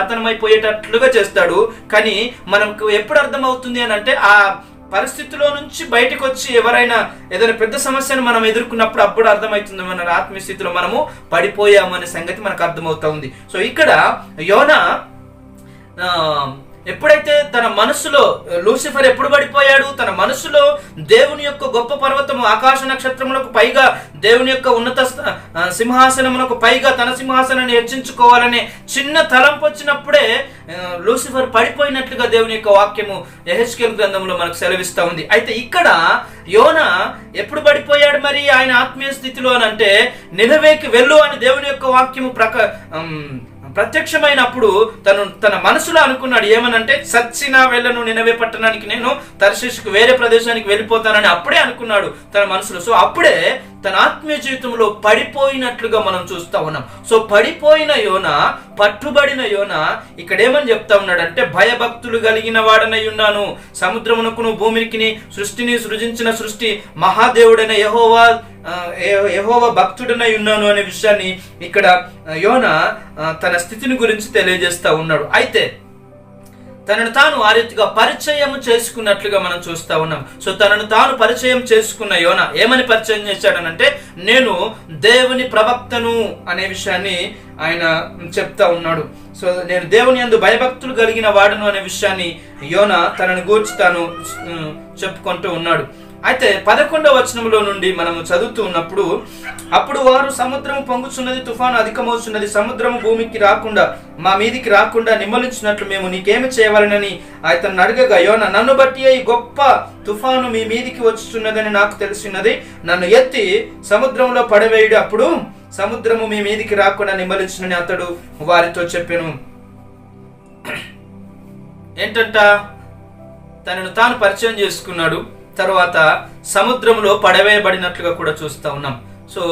పతనమైపోయేటట్లుగా చేస్తాడు. కానీ మనకు ఎప్పుడు అర్థమవుతుంది అని అంటే, ఆ పరిస్థితిలో నుంచి బయటకు వచ్చి ఎవరైనా ఏదైనా పెద్ద సమస్యను మనం ఎదుర్కొన్నప్పుడు అప్పుడు అర్థమవుతుంది మన ఆత్మీయ స్థితిలో మనము పడిపోయామనే సంగతి మనకు అర్థమవుతా ఉంది. సో ఇక్కడ యోనా ఎప్పుడైతే తన మనసులో లూసిఫర్ ఎప్పుడు పడిపోయాడు, తన మనసులో దేవుని యొక్క గొప్ప పర్వతము ఆకాశ నక్షత్రములకు పైగా దేవుని యొక్క ఉన్నత సింహాసనమునకు పైగా తన సింహాసనాన్ని హెచ్చించుకోవాలనే చిన్న తలంపు వచ్చినప్పుడే లూసిఫర్ పడిపోయినట్లుగా దేవుని యొక్క వాక్యము యెహెజ్కేలు గ్రంథంలో మనకు సెలవిస్తా ఉంది. అయితే ఇక్కడ యోనా ఎప్పుడు పడిపోయాడు మరి ఆయన ఆత్మీయ స్థితిలో అని అంటే, నినవేకి వెళ్ళు అని దేవుని యొక్క వాక్యము ప్రత్యక్షమైనప్పుడు తన మనసులో అనుకున్నాడు ఏమనంటే, చచ్చినా వెళ్ళను నినవే పట్టణానికి, నేను తర్షీషుకు వేరే ప్రదేశానికి వెళ్ళిపోతానని అప్పుడే అనుకున్నాడు తన మనసులో. సో అప్పుడే తన ఆత్మీయ జీవితంలో పడిపోయినట్లుగా మనం చూస్తా ఉన్నాం. సో పడిపోయిన యోనా, పట్టుబడిన యోనా ఇక్కడ ఏమని చెప్తా ఉన్నాడంటే, భయభక్తులు కలిగిన వాడనై ఉన్నాను, సముద్రమునకును భూమికి సృష్టిని సృజించిన సృష్టి మహాదేవుడైన యెహోవా భక్తుడనై ఉన్నాను అనే విషయాన్ని ఇక్కడ యోనా తన స్థితిని గురించి తెలియజేస్తా ఉన్నాడు. అయితే తనను తాను ఆ రీతిగా పరిచయం చేసుకున్నట్లుగా మనం చూస్తా ఉన్నాం. సో తనను తాను పరిచయం చేసుకున్న యోనా ఏమని పరిచయం చేశాడనంటే, నేను దేవుని ప్రవక్తను అనే విషయాన్ని ఆయన చెప్తా ఉన్నాడు. సో నేను దేవుని యందు భయభక్తులు కలిగిన వాడును అనే విషయాన్ని యోనా తనను గూర్చి తాను చెప్పుకుంటూ ఉన్నాడు. అయితే 11వ వచనంలో నుండి మనము చదువుతూ ఉన్నప్పుడు, అప్పుడు వారు సముద్రము పొంగుచున్నది, తుఫాను అధికమవుతున్నది, సముద్రము భూమికి రాకుండా మా మీదికి రాకుండా నిమ్మలించినట్లు మేము నీకేమి చేయవాలనని అతను అడగగా, యోనా నన్ను బట్టి ఈ గొప్ప తుఫాను మీ మీదికి వచ్చుచున్నదని నాకు తెలిసినది, నన్ను ఎత్తి సముద్రంలో పడవేయుడు, అప్పుడు సముద్రము మీ మీదికి రాకుండా నిమ్మలించునని అతడు వారితో చెప్పెను. ఏంటంట, తనను తాను పరిచయం చేసుకున్నాడు, తర్వాత సముద్రంలో పడవేయబడినట్లుగా కూడా చూస్తూ ఉన్నాం. సో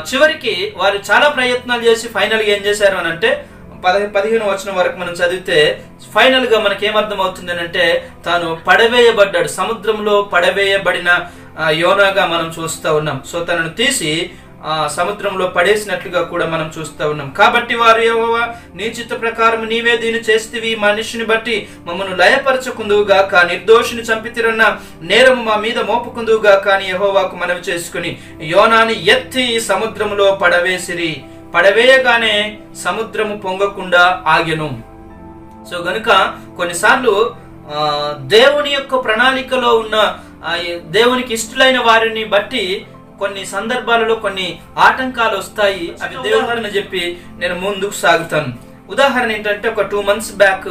చివరికి వారు చాలా ప్రయత్నాలు చేసి ఫైనల్గా ఏం చేశారు అని అంటే, 15వ వచనం వరకు మనం చదివితే ఫైనల్ గా మనకి ఏమర్థం అవుతుంది అంటే, తాను పడవేయబడ్డాడు, సముద్రంలో పడవేయబడిన యోనాగా మనం చూస్తూ ఉన్నాం. సో తనను తీసి సముద్రంలో పడేసినట్లుగా కూడా మనం చూస్తూ ఉన్నాం. కాబట్టి వారు, యెహోవా నీ చిత్త ప్రకారం నీవే దీన్ని చేస్తేవి, మనిషిని బట్టి మమ్మను లయపరచకుందువుగాక, నిర్దోషిని చంపితిరన్న నేరము మా మీద మోపుకుందువుగాక అని యెహోవాకు మనవి చేసుకుని యోనాని ఎత్తి సముద్రములో పడవేసిరి. పడవేయగానే సముద్రము పొంగకుండా ఆగెను. సో గనుక కొన్నిసార్లు దేవుని యొక్క ప్రణాళికలో ఉన్న దేవునికి ఇష్టలైన వారిని బట్టి కొన్ని సందర్భాలలో కొన్ని ఆటంకాలు వస్తాయి. అవి దేవుని చెప్పి నేను ముందుకు సాగుతాను. ఉదాహరణ ఏంటంటే, ఒక 2 months బ్యాక్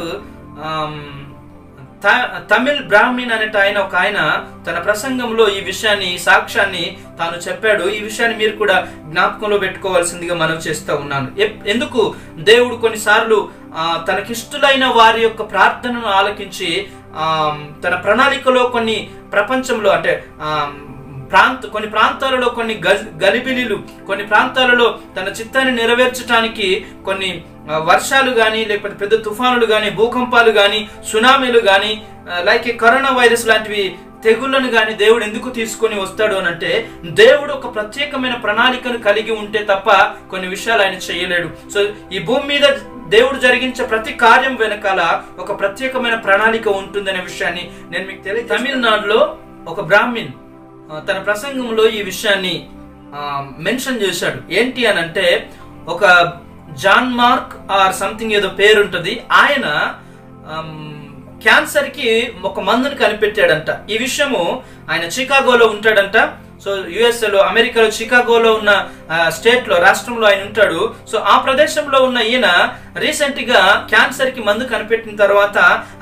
తమిళ్ బ్రాహ్మణ్ అనేట ఒక ఆయన తన ప్రసంగంలో ఈ విషయాన్ని, ఈ సాక్ష్యాన్ని తాను చెప్పాడు. ఈ విషయాన్ని మీరు కూడా జ్ఞాపకంలో పెట్టుకోవాల్సిందిగా మనం చేస్తూ ఉన్నాను. ఎందుకు దేవుడు కొన్నిసార్లు తనకిష్టులైన వారి యొక్క ప్రార్థనను ఆలకించి తన ప్రణాళికలో కొన్ని ప్రపంచంలో అంటే కొన్ని ప్రాంతాలలో కొన్ని గలిబిలీలు, కొన్ని ప్రాంతాలలో తన చిత్తాన్ని నెరవేర్చడానికి కొన్ని వర్షాలు కానీ, లేకపోతే పెద్ద తుఫానులు కానీ, భూకంపాలు కానీ, సునామీలు కానీ, లైక్ కరోనా వైరస్ లాంటివి తెగుళ్లను కానీ దేవుడు ఎందుకు తీసుకొని వస్తాడు అని అంటే, దేవుడు ఒక ప్రత్యేకమైన ప్రణాళికను కలిగి ఉంటే తప్ప కొన్ని విషయాలు ఆయన చేయలేడు. సో ఈ భూమి మీద దేవుడు జరిగించే ప్రతి కార్యం వెనకాల ఒక ప్రత్యేకమైన ప్రణాళిక ఉంటుందనే విషయాన్ని నేను మీకు తెలియదు. తమిళనాడులో ఒక బ్రాహ్మణ్ తన ప్రసంగంలో ఈ విషయాన్ని మెన్షన్ చేశాడు. ఏంటి అని అంటే, ఒక జాన్ మార్క్ ఆర్ సంథింగ్ ఏదో పేరు ఉంటుంది, ఆయన క్యాన్సర్ కి ఒక మందుని కనిపెట్టాడంట. ఈ విషయము ఆయన చికాగోలో ఉంటాడంట. సో యుఎస్ఏలో, అమెరికాలో చికాగోలో ఉన్న స్టేట్ లో, రాష్ట్రంలో ఆయన ఉంటాడు. సో ఆ ప్రదేశంలో ఉన్న ఈయన రీసెంట్ గా క్యాన్సర్ కి మందు కనిపెట్టిన తర్వాత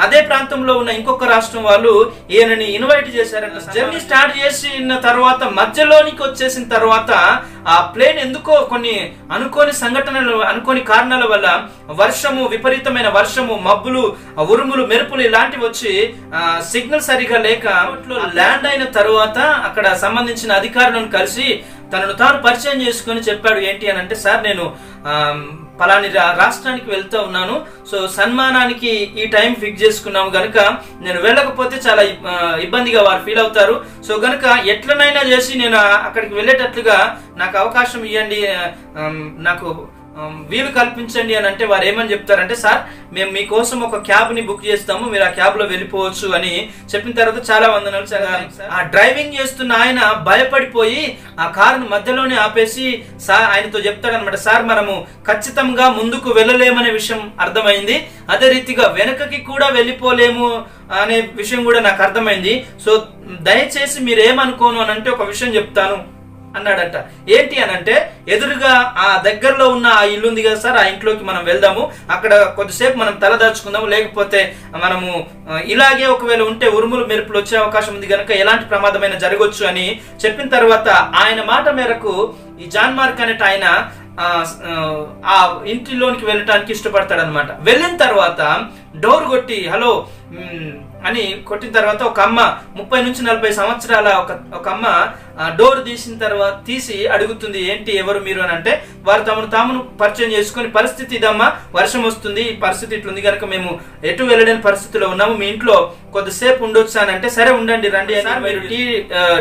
అదే ప్రాంతంలో ఉన్న ఇంకొక రాష్ట్రం వాళ్ళు ఈయనని ఇన్వైట్ చేశారంట. జర్నీ స్టార్ట్ చేసిన తర్వాత మధ్యలోనికి వచ్చేసిన తర్వాత ఆ ప్లేన్ ఎందుకో కొన్ని అనుకోని సంఘటనలు, అనుకోని కారణాల వల్ల వర్షము, విపరీతమైన వర్షము, మబ్బులు, ఉరుములు, మెరుపులు ఇలాంటివి వచ్చి సిగ్నల్ సరిగా లేక ల్యాండ్ అయిన తర్వాత అక్కడ సంబంధించిన అధికారులను కలిసి తనను తాను పరిచయం చేసుకుని చెప్పాడు. ఏంటి అని అంటే, సార్ నేను పలాని రాష్ట్రానికి వెళ్తూ ఉన్నాను, సో సన్మానానికి ఈ టైం ఫిక్స్ చేసుకున్నాము గనుక నేను వెళ్ళకపోతే చాలా ఇబ్బందిగా వారు ఫీల్ అవుతారు. సో గనుక ఎట్లనైనా చేసి నేను అక్కడికి వెళ్ళేటట్లుగా నాకు అవకాశం ఇవ్వండి, నాకు వీలు కల్పించండి అని అంటే వారు ఏమని చెప్తారంటే, సార్ మేము మీకోసం ఒక క్యాబ్ని బుక్ చేస్తాము, మీరు ఆ క్యాబ్లో వెళ్ళిపోవచ్చు అని చెప్పిన తర్వాత చాలా వందనాలు సార్. ఆ డ్రైవింగ్ చేస్తున్న ఆయన భయపడిపోయి ఆ కారును మధ్యలోనే ఆపేసి ఆయనతో చెప్తాడనమాట, సార్ మనము ఖచ్చితంగా ముందుకు వెళ్ళలేమనే విషయం అర్థమైంది, అదే రీతిగా వెనకకి కూడా వెళ్ళిపోలేము అనే విషయం కూడా నాకు అర్థమైంది. సో దయచేసి మీరు ఏమనుకోను అని అంటే ఒక విషయం చెప్తాను అన్నాడట. ఏంటి అని అంటే, ఎదురుగా ఆ దగ్గరలో ఉన్న ఆ ఇల్లు ఉంది కదా సార్, ఆ ఇంట్లోకి మనం వెళ్దాము, అక్కడ కొద్దిసేపు మనం తలదాచుకుందాము, లేకపోతే మనము ఇలాగే ఒకవేళ ఉంటే ఉరుములు మెరుపులు వచ్చే అవకాశం ఉంది కనుక ఎలాంటి ప్రమాదమైన జరగవచ్చు అని చెప్పిన తర్వాత ఆయన మాట మేరకు ఈ జాన్ మార్క్ అనేట ఆయన ఆ ఇంటిలోనికి వెళ్ళటానికి ఇష్టపడతాడు అనమాట. వెళ్ళిన తర్వాత డోర్ కొట్టి హలో అని కొట్టిన తర్వాత ఒక అమ్మ 30 నుంచి 40 సంవత్సరాల ఒక అమ్మ డోర్ తీసి అడుగుతుంది, ఏంటి ఎవరు మీరు అని అంటే, వారు తామును పరిచయం చేసుకుని, పరిస్థితి ఇదమ్మా, వర్షం వస్తుంది, ఈ పరిస్థితి ఇట్లుంది కనుక మేము ఎటు వెళ్ళలేని పరిస్థితిలో ఉన్నాము, మీ ఇంట్లో కొద్దిసేపు ఉండొచ్చు అని అంటే, సరే ఉండండి రండి అని, మీరు టీ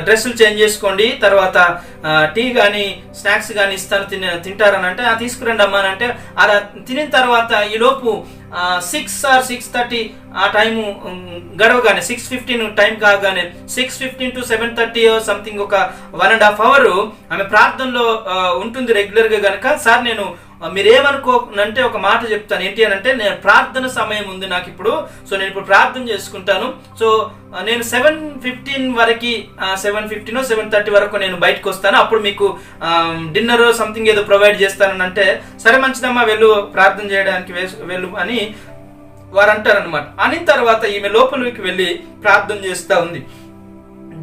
డ్రెస్సులు చేంజ్ చేసుకోండి, తర్వాత టీ కానీ స్నాక్స్ కానీ ఇస్తాను తింటారని అంటే, తీసుకురండి అమ్మా అని అంటే, అలా తినిన తర్వాత ఈలోపు 6 or 6:30 ఆ టైము గడవగానే 6:15 టైం కాగానే 6:15 to 7:30 సంథింగ్ ఒక 1.5 hour ఆమె ప్రార్థనలో ఉంటుంది రెగ్యులర్ గా గనక, సార్ నేను మీరేమనుకోనంటే ఒక మాట చెప్తాను, ఏంటి అని అంటే, నేను ప్రార్థన సమయం ఉంది నాకు ఇప్పుడు, సో నేను ఇప్పుడు ప్రార్థన చేసుకుంటాను, సో నేను 7:15 వరకు 7:15 7:30 వరకు నేను బయటకు వస్తాను, అప్పుడు మీకు డిన్నర్ సంథింగ్ ఏదో ప్రొవైడ్ చేస్తానని అంటే, సరే మంచిదమ్మా వెళ్ళు ప్రార్థన చేయడానికి వెళ్ళు అని వారు అంటారనమాట. అనిన తర్వాత ఈమె లోపలికి వెళ్ళి ప్రార్థన చేస్తూ ఉంది,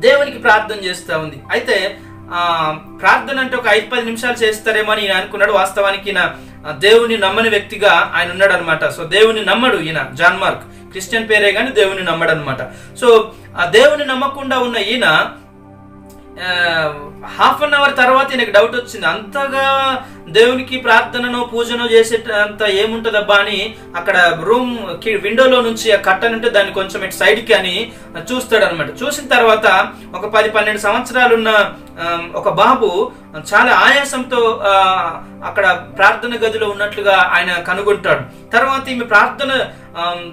దేవునికి ప్రార్థన చేస్తూ ఉంది. అయితే ప్రార్థన అంటే ఒక 5-10 నిమిషాలు చేస్తారేమో అని ఈయన అనుకున్నాడు. వాస్తవానికి ఈయన దేవుని నమ్మని వ్యక్తిగా ఆయన ఉన్నాడు అనమాట. సో దేవుని నమ్మడు ఈయన జాన్ మార్క్, క్రిస్టియన్ పేరే కానీ దేవుని నమ్మడు అనమాట. సో ఆ దేవుని నమ్మకుండా ఉన్న ఈయన హాఫ్ అన్ అవర్ తర్వాత ఈయనకు డౌట్ వచ్చింది, అంతగా దేవునికి ప్రార్థనను పూజను చేసేటంత ఏముంటదబ్బా అని అక్కడ రూమ్ విండోలో నుంచి ఆ కట్టన్ ఉంటే దాన్ని కొంచెం ఇటు సైడ్కి అని చూస్తాడు అనమాట. చూసిన తర్వాత ఒక 10-12 సంవత్సరాలున్న ఒక బాబు చాలా ఆయాసంతో అక్కడ ప్రార్థన గదిలో ఉన్నట్లుగా ఆయన కనుగొంటాడు. తర్వాత ఈమె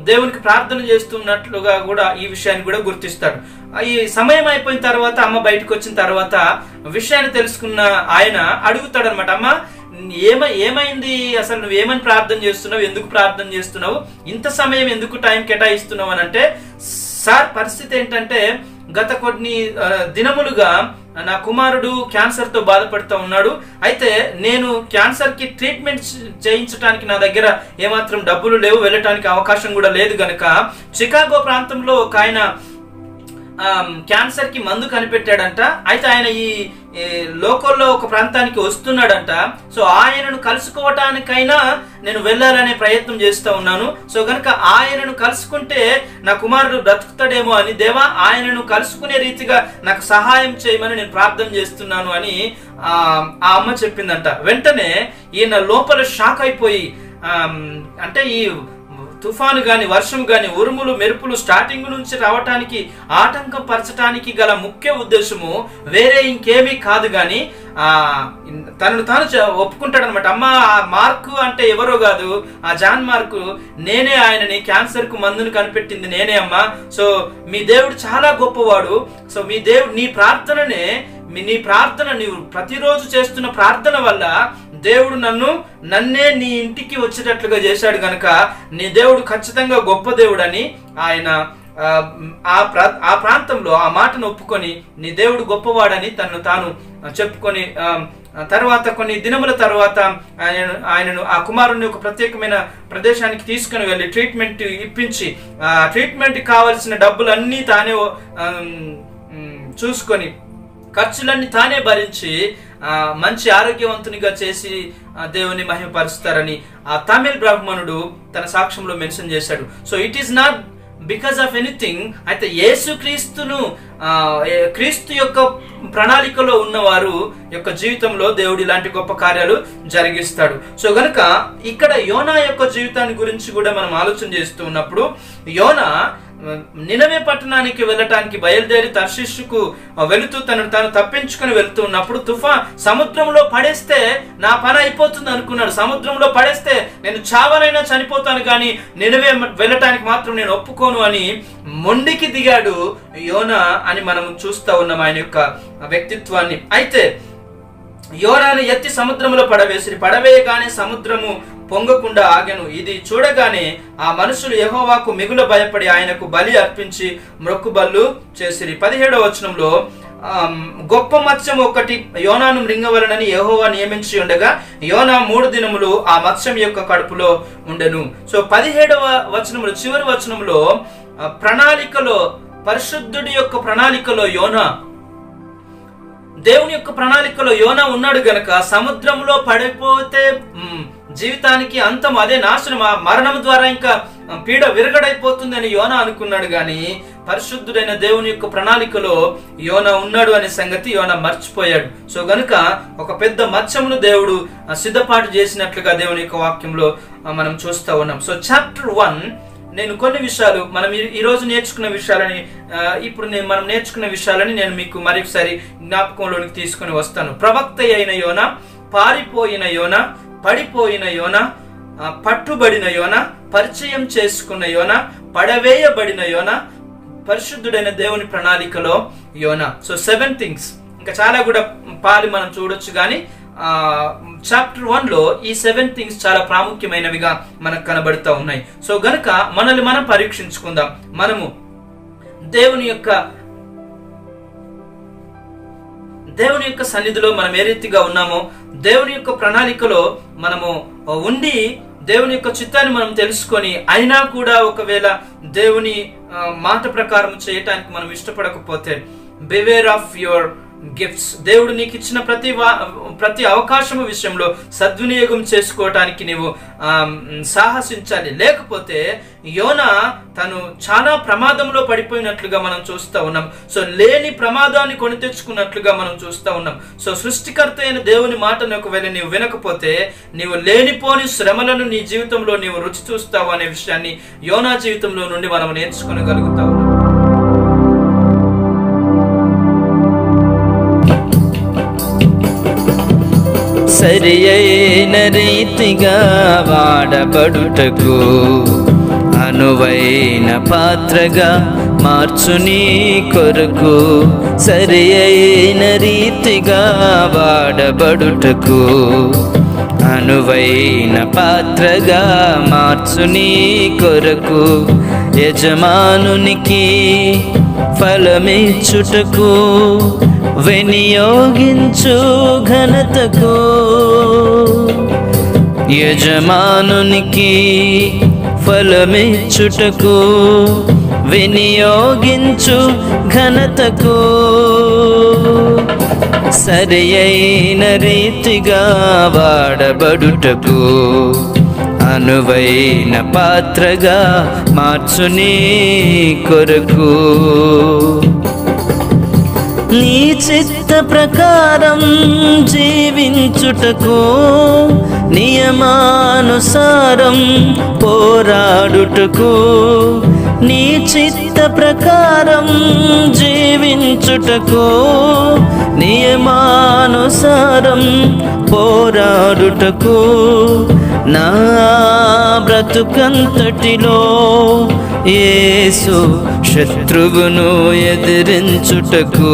దేవునికి ప్రార్థన చేస్తున్నట్లుగా కూడా ఈ విషయాన్ని కూడా గుర్తిస్తాడు. ఈ సమయం అయిపోయిన తర్వాత అమ్మ బయటకు వచ్చిన తర్వాత విషయాన్ని తెలుసుకున్న ఆయన అడుగుతాడు అనమాట, అమ్మ ఏమైంది, అసలు నువ్వు ఏమని ప్రార్థన చేస్తున్నావు, ఎందుకు ప్రార్థన చేస్తున్నావు, ఇంత సమయం ఎందుకు టైం కేటాయిస్తున్నావు అని అంటే, సార్ పరిస్థితి ఏంటంటే గత కొన్ని దినములుగా నా కుమారుడు క్యాన్సర్ తో బాధపడుతూ ఉన్నాడు. అయితే నేను క్యాన్సర్ కి ట్రీట్మెంట్ చేయించడానికి నా దగ్గర ఏమాత్రం డబ్బులు లేవు, వెళ్ళటానికి అవకాశం కూడా లేదు గనక చికాగో ప్రాంతంలో ఒక ఆయన క్యాన్సర్ కి మందు కనిపెట్టాడంట. అయితే ఆయన ఈ లోకల్లో ఒక ప్రాంతానికి వస్తున్నాడంట. సో ఆయనను కలుసుకోవటానికైనా నేను వెళ్ళాలనే ప్రయత్నం చేస్తూ ఉన్నాను. సో గనక ఆయనను కలుసుకుంటే నా కుమారుడు బ్రతుకుతాడేమో అని, దేవా ఆయనను కలుసుకునే రీతిగా నాకు సహాయం చేయమని నేను ప్రార్థన చేస్తున్నాను అని ఆ అమ్మ చెప్పిందంట. వెంటనే ఈయన లోపల షాక్ అయిపోయి, అంటే ఈ తుఫాను గాని వర్షం గాని ఉరుములు మెరుపులు స్టార్టింగ్ నుంచి రావటానికి ఆటంకం పరచడానికి గల ముఖ్య ఉద్దేశము వేరే ఇంకేమీ కాదు గాని తనను తాను ఒప్పుకుంటాడు అనమాట. అమ్మ ఆ మార్కు అంటే ఎవరో కాదు, ఆ జాన్ మార్కు నేనే, ఆయనని క్యాన్సర్ కు మందును కనిపెట్టింది నేనే అమ్మా. సో మీ దేవుడు చాలా గొప్పవాడు. సో మీ దేవుడు నీ ప్రార్థన నీవు ప్రతిరోజు చేస్తున్న ప్రార్థన వల్ల దేవుడు నన్నే నీ ఇంటికి వచ్చేటట్లుగా చేశాడు గనక నీ దేవుడు ఖచ్చితంగా గొప్ప దేవుడని ఆయన ఆ ప్రాంతంలో ఆ మాటను ఒప్పుకొని నీ దేవుడు గొప్పవాడని తనను తాను చెప్పుకొని, తర్వాత కొన్ని దినముల తర్వాత ఆయనను ఆ కుమారుని ఒక ప్రత్యేకమైన ప్రదేశానికి తీసుకుని వెళ్ళి ట్రీట్మెంట్ ఇప్పించి, ఆ ట్రీట్మెంట్ కావాల్సిన డబ్బులన్నీ తానే చూసుకొని ఖర్చులన్నీ తానే భరించి మంచి ఆరోగ్యవంతునిగా చేసి దేవుని మహిమపరుస్తారని ఆ తమిళ్ బ్రాహ్మణుడు తన సాక్ష్యంలో మెన్షన్ చేశాడు. So it is not because of anything. అయితే క్రీస్తు యొక్క ప్రణాళికలో ఉన్నవారు యొక్క జీవితంలో దేవుడు ఇలాంటి గొప్ప కార్యాలు జరిగిస్తాడు. సో గనుక ఇక్కడ యోనా యొక్క జీవితాన్ని గురించి కూడా మనం ఆలోచన చేస్తూ ఉన్నప్పుడు, యోనా నినవే పట్టణానికి వెళ్ళటానికి బయలుదేరి తర్షీషుకు వెళుతూ తను తప్పించుకొని వెళుతూ ఉన్నప్పుడు సముద్రంలో పడేస్తే నా పని అయిపోతుంది అనుకున్నాడు. సముద్రంలో పడేస్తే నేను చావనైనా చనిపోతాను, కానీ నినవే వెళ్ళటానికి మాత్రం నేను ఒప్పుకోను అని మొండికి దిగాడు యోనా అని మనం చూస్తూ ఉన్నాం ఆయన యొక్క వ్యక్తిత్వాన్ని. అయితే యోనాను ఎత్తి సముద్రంలో పడవేయగానే సముద్రము పొంగకుండా ఆగెను. ఇది చూడగానే ఆ మనుషులు యెహోవాకు మిగుల భయపడి ఆయనకు బలి అర్పించి మొక్కుబళ్ళు చేసిరి. 17వ వచనంలో గొప్ప మత్స్యం ఒకటి యోనాను మృంగవలనని యెహోవా నియమించి ఉండగా యోనా 3 దినములు ఆ మత్స్యం యొక్క కడుపులో ఉండెను. సో 17వ వచనంలో చివరి వచనంలో ప్రణాళికలో, పరిశుద్ధుడి యొక్క ప్రణాళికలో యోనా, దేవుని యొక్క ప్రణాళికలో యోనా ఉన్నాడు గనక సముద్రంలో పడిపోతే జీవితానికి అంతం, అదే నాశనం, మరణం ద్వారా ఇంకా పీడ విరగడైపోతుందని యోనా అనుకున్నాడు. కానీ పరిశుద్ధుడైన దేవుని యొక్క ప్రణాళికలో యోనా ఉన్నాడు అనే సంగతి యోనా మర్చిపోయాడు. సో గనుక ఒక పెద్ద మత్స్యమును దేవుడు సిద్ధపాటు చేసినట్లుగా దేవుని యొక్క వాక్యంలో మనం చూస్తూ ఉన్నాం. సో చాప్టర్ 1 నేను కొన్ని విషయాలు మనం ఈరోజు నేర్చుకున్న విషయాలని మనం నేర్చుకున్న విషయాలని నేను మీకు మరొకసారి జ్ఞాపకంలోనికి తీసుకుని వస్తాను. ప్రవక్త అయిన యోనా, పారిపోయిన యోనా, పడిపోయిన యోనా, పట్టుబడిన యోనా, పరిచయం చేసుకున్న యోనా, పడవేయబడిన యోనా, పరిశుద్ధుడైన దేవుని ప్రణాళికలో యోనా. సో 7 థింగ్స్, ఇంకా చాలా కూడా మనం చూడొచ్చు, కానీ చాప్టర్ 1లో ఈ 7 థింగ్స్ చాలా ప్రాముఖ్యమైనవిగా మనకు కనబడుతూ ఉన్నాయి. సో గనుక మనల్ని మనం పరీక్షించుకుందాం. మనము దేవుని యొక్క సన్నిధిలో మనం ఏ రీతిగా ఉన్నామో, దేవుని యొక్క ప్రణాళికలో మనము ఉండి దేవుని యొక్క చిత్తాన్ని మనం తెలుసుకొని అయినా కూడా ఒకవేళ దేవుని మాట ప్రకారం చేయటానికి మనం ఇష్టపడకపోతే, బివేర్ ఆఫ్ యువర్ గిఫ్ట్స్. దేవుడు నీకు ఇచ్చిన ప్రతి అవకాశం విషయంలో సద్వినియోగం చేసుకోవటానికి నీవు సాహసించాలి. లేకపోతే యోనా తను చాలా ప్రమాదంలో పడిపోయినట్లుగా మనం చూస్తూ ఉన్నాం. సో లేని ప్రమాదాన్ని కొని తెచ్చుకున్నట్లుగా మనం చూస్తూ ఉన్నాం. సో సృష్టికర్త అయిన దేవుని మాటను ఒకవేళ నీవు వినకపోతే నీవు లేనిపోని శ్రమలను నీ జీవితంలో నీవు రుచి చూస్తావు అనే విషయాన్ని యోనా జీవితంలో నుండి మనం నేర్చుకోగలుగుతా ఉన్నాం. సరి అయిన రీతిగా వాడబడుటకు అనువైన పాత్రగా మార్చు నీ కొరకు. సరి అయిన రీతిగా వాడబడుటకు అనువైన పాత్రగా మార్చు నీ కొరకు. యజమానునికి ఫలమిచ్చుటకు వినియోగించు ఘనతకు. యజమానునికి ఫలమిచ్చుటకు వినియోగించు ఘనతకు. సరి అయిన రీతిగా వాడబడుటకు అనువైన పాత్రగా మార్చు నీ కొరకు. నీ చిత్త ప్రకారం జీవించుటకు నియమానుసారం పోరాడుటకు. నీ చిత్త ప్రకారం జీవించుటకు నియమానుసారం పోరాడుటకు. నా బ్రతుకంతటిలో యేసు శత్రువును ఎదిరించుటకు.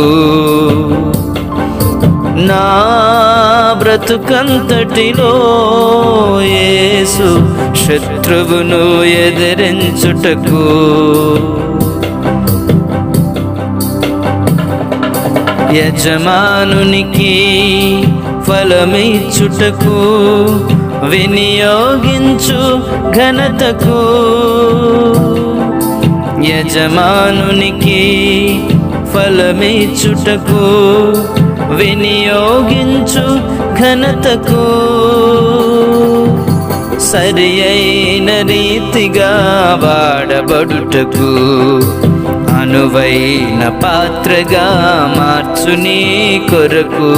నా బ్రతుకంతటిలో యేసు శత్రువును ఎదిరించుటకు. యజమానునికి ఫలమిచ్చుటకు వినియోగించు ఘనతకు. యజమానునికి ఫలమిచ్చుటకు వినియోగించు ఘనతకు. సరి అయిన రీతిగా వాడబడుటకు అనువైన పాత్రగా మార్చు నీ కొరకు.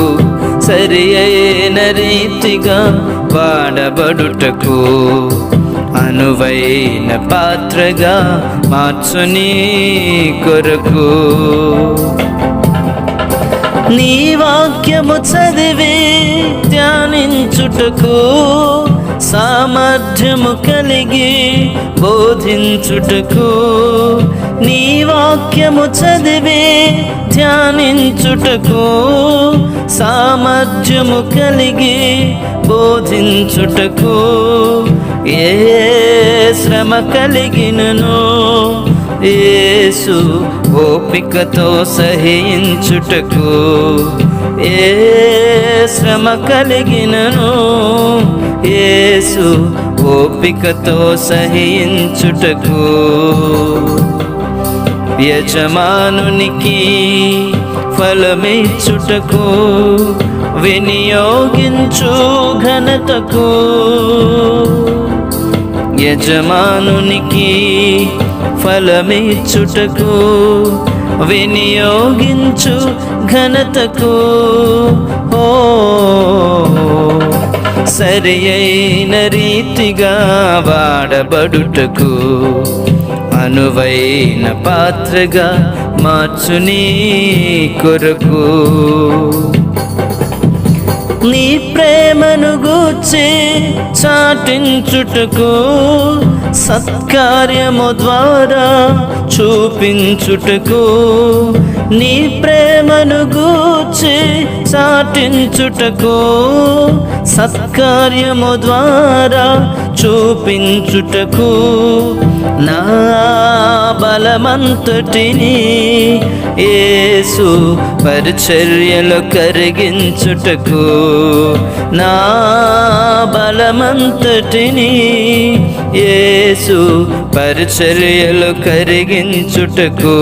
సరి అయిన రీతిగా వాడబడుటకు అనువైన పాత్రగా మార్చు నీ కొరకు. నీ వాక్యము చదివి ధ్యానించుటకు సామర్థ్యము కలిగి బోధించుటకు. నీ వాక్యము చదివి ధ్యానించుటకు సామర్థ్యము కలిగి బోధించుటకు. ఏ శ్రమ కలిగినను యేసు ఓపికతో సహించుటకు. ఏ శ్రమ కలిగినను యేసు ఓపికతో సహించుటకు. యజమానునికి ఫలమిచ్చుటకు వినియోగించు ఘనతకు. యజమానునికి ఫలమిచ్చుటకు వినియోగించు ఘనతకు. ఓ సరి అయిన రీతిగా వాడబడుటకు అనువైన పాత్రగా మార్చు నీ కొరకు. నీ ప్రేమను గూర్చి చాటించుటకు సత్కార్యము ద్వారా చూపించుటకు. నీ ప్రేమను గూర్చి చాటించుటకు సత్కార్యము ద్వారా చూపించుటకు. నా బలమంతటిని యేసు పరిచర్యలో కరిగించుటకు. నా బలమంతటిని యేసు పరిచర్యలో కరిగించుటకు.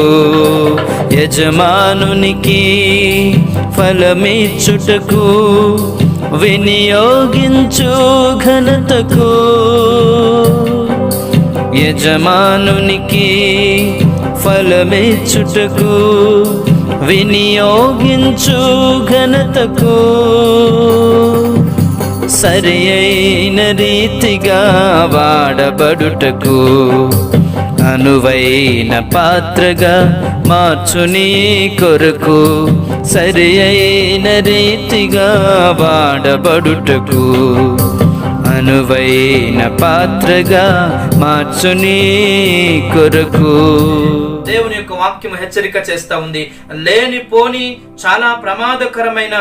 యజమానునికి ఫలమిచ్చుటకు వినియోగించు ఘనతకు. యజమానునికి ఫలమిచ్చుటకు వినియోగించు ఘనతకు. సరి అయిన రీతిగా వాడబడుటకు అనువైన పాత్రగా మార్చు నీ కొరకు. సరి అయిన రీతిగా వాడబడుటకు అనువైన పాత్రగా మార్చు నీ కొరకు. దేవుని యొక్క వాక్యం హెచ్చరిక చేస్తా ఉంది. లేనిపోని చాలా ప్రమాదకరమైన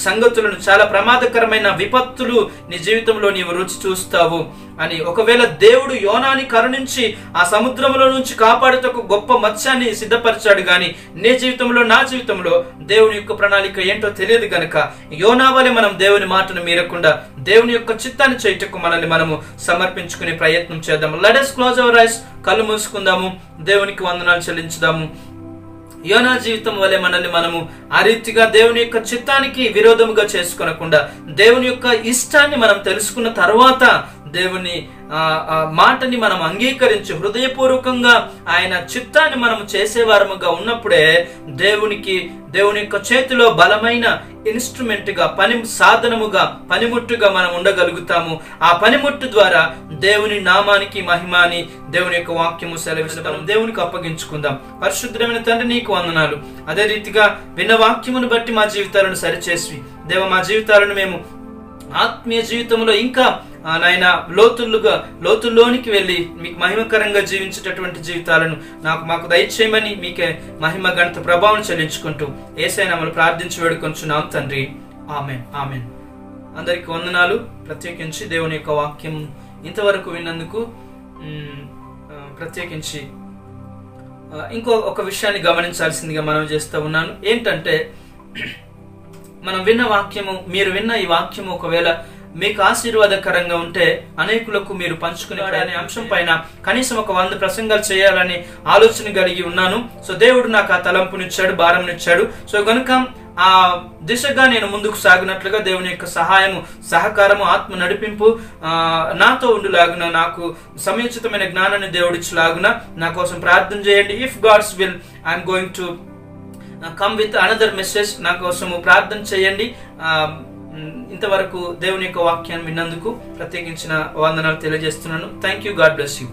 సంగతులను, చాలా ప్రమాదకరమైన విపత్తులు నీ జీవితంలో నీవు రుచి చూస్తావు అని. ఒకవేళ దేవుడు యోనాని కరుణించి ఆ సముద్రంలో నుంచి కాపాడుటకు గొప్ప మత్స్యాన్ని సిద్ధపరిచాడు, కానీ నీ జీవితంలో, నా జీవితంలో దేవుని యొక్క ప్రణాళిక ఏంటో తెలియదు గనక యోనా వలె మనం దేవుని మాటను మీరకుండా దేవుని యొక్క చిత్తాన్ని చేయుటకు మనల్ని మనము సమర్పించుకునే ప్రయత్నం చేద్దాం. Let us close our eyes. కళ్ళు మూసుకుందాము, దేవునికి వందనాలు చెల్లించుదాము. యోనా జీవితం వలె మనల్ని మనము ఆ రీతిగా దేవుని యొక్క చిత్తానికి విరోధముగా చేసుకొనకుండా దేవుని యొక్క ఇష్టాన్ని మనం తెలుసుకున్న తర్వాత దేవుని మాటని మనం అంగీకరించి హృదయపూర్వకంగా ఆయన చిత్తాన్ని మనం చేసేవారముగా ఉన్నప్పుడే దేవుని యొక్క చేతిలో బలమైన ఇన్స్ట్రుమెంట్ గా, పని సాధనముగా, పనిముట్టుగా మనం ఉండగలుగుతాము. ఆ పనిముట్టు ద్వారా దేవుని నామానికి మహిమ అని దేవుని యొక్క వాక్యము సెలవిస్తాం. దేవునికి అప్పగించుకుందాం. పరిశుద్ధమైన తండ్రి, నీకు వందనాలు. అదే రీతిగా విన్న వాక్యమును బట్టి మా జీవితాలను సరిచేసి దేవ, మా జీవితాలను మేము ఆత్మీయ జీవితంలో ఇంకా నాయన లోతుల్లోనికి వెళ్ళి మీకు మహిమకరంగా జీవించేటటువంటి జీవితాలను మాకు దయచేయమని మీకే మహిమ ఘనత ప్రభావం చెల్లించుకుంటూ యేసయ్య నామములో ప్రార్థించి వేడుకొంచున్నాం తండ్రి. ఆమేన్, ఆమేన్. అందరికి వందనాలు. ప్రత్యేకించి దేవుని యొక్క వాక్యం ఇంతవరకు విన్నందుకు ప్రత్యేకించి ఒక విషయాన్ని గమనించాల్సిందిగా మనం చేస్తూ ఉన్నాను. ఏంటంటే, మనం విన్న వాక్యము, మీరు విన్న ఈ వాక్యము ఒకవేళ మీకు ఆశీర్వాదకరంగా ఉంటే అనేకులకు మీరు పంచుకునే అనే అంశం పైన కనీసం ఒక 100 ప్రసంగాలు చేయాలని ఆలోచన కలిగి ఉన్నాను. సో దేవుడు నాకు ఆ తలంపునిచ్చాడు, భారంనిచ్చాడు. సో కనుక ఆ దిశగా నేను ముందుకు సాగినట్లుగా దేవుని యొక్క సహాయము, సహకారము, ఆత్మ నడిపింపు నాతో ఉండులాగున, నాకు సమయోచితమైన జ్ఞానాన్ని దేవుడిచ్చులాగున నా కోసం ప్రార్థన చేయండి. If God's will, I'm going to come with another message. నా కోసము ప్రార్థన చేయండి. ఇంతవరకు దేవుని యొక్క వాక్యాన్ని విన్నందుకు ప్రత్యేకించిన వందనాలు తెలియజేస్తున్నాను. Thank you. God bless you.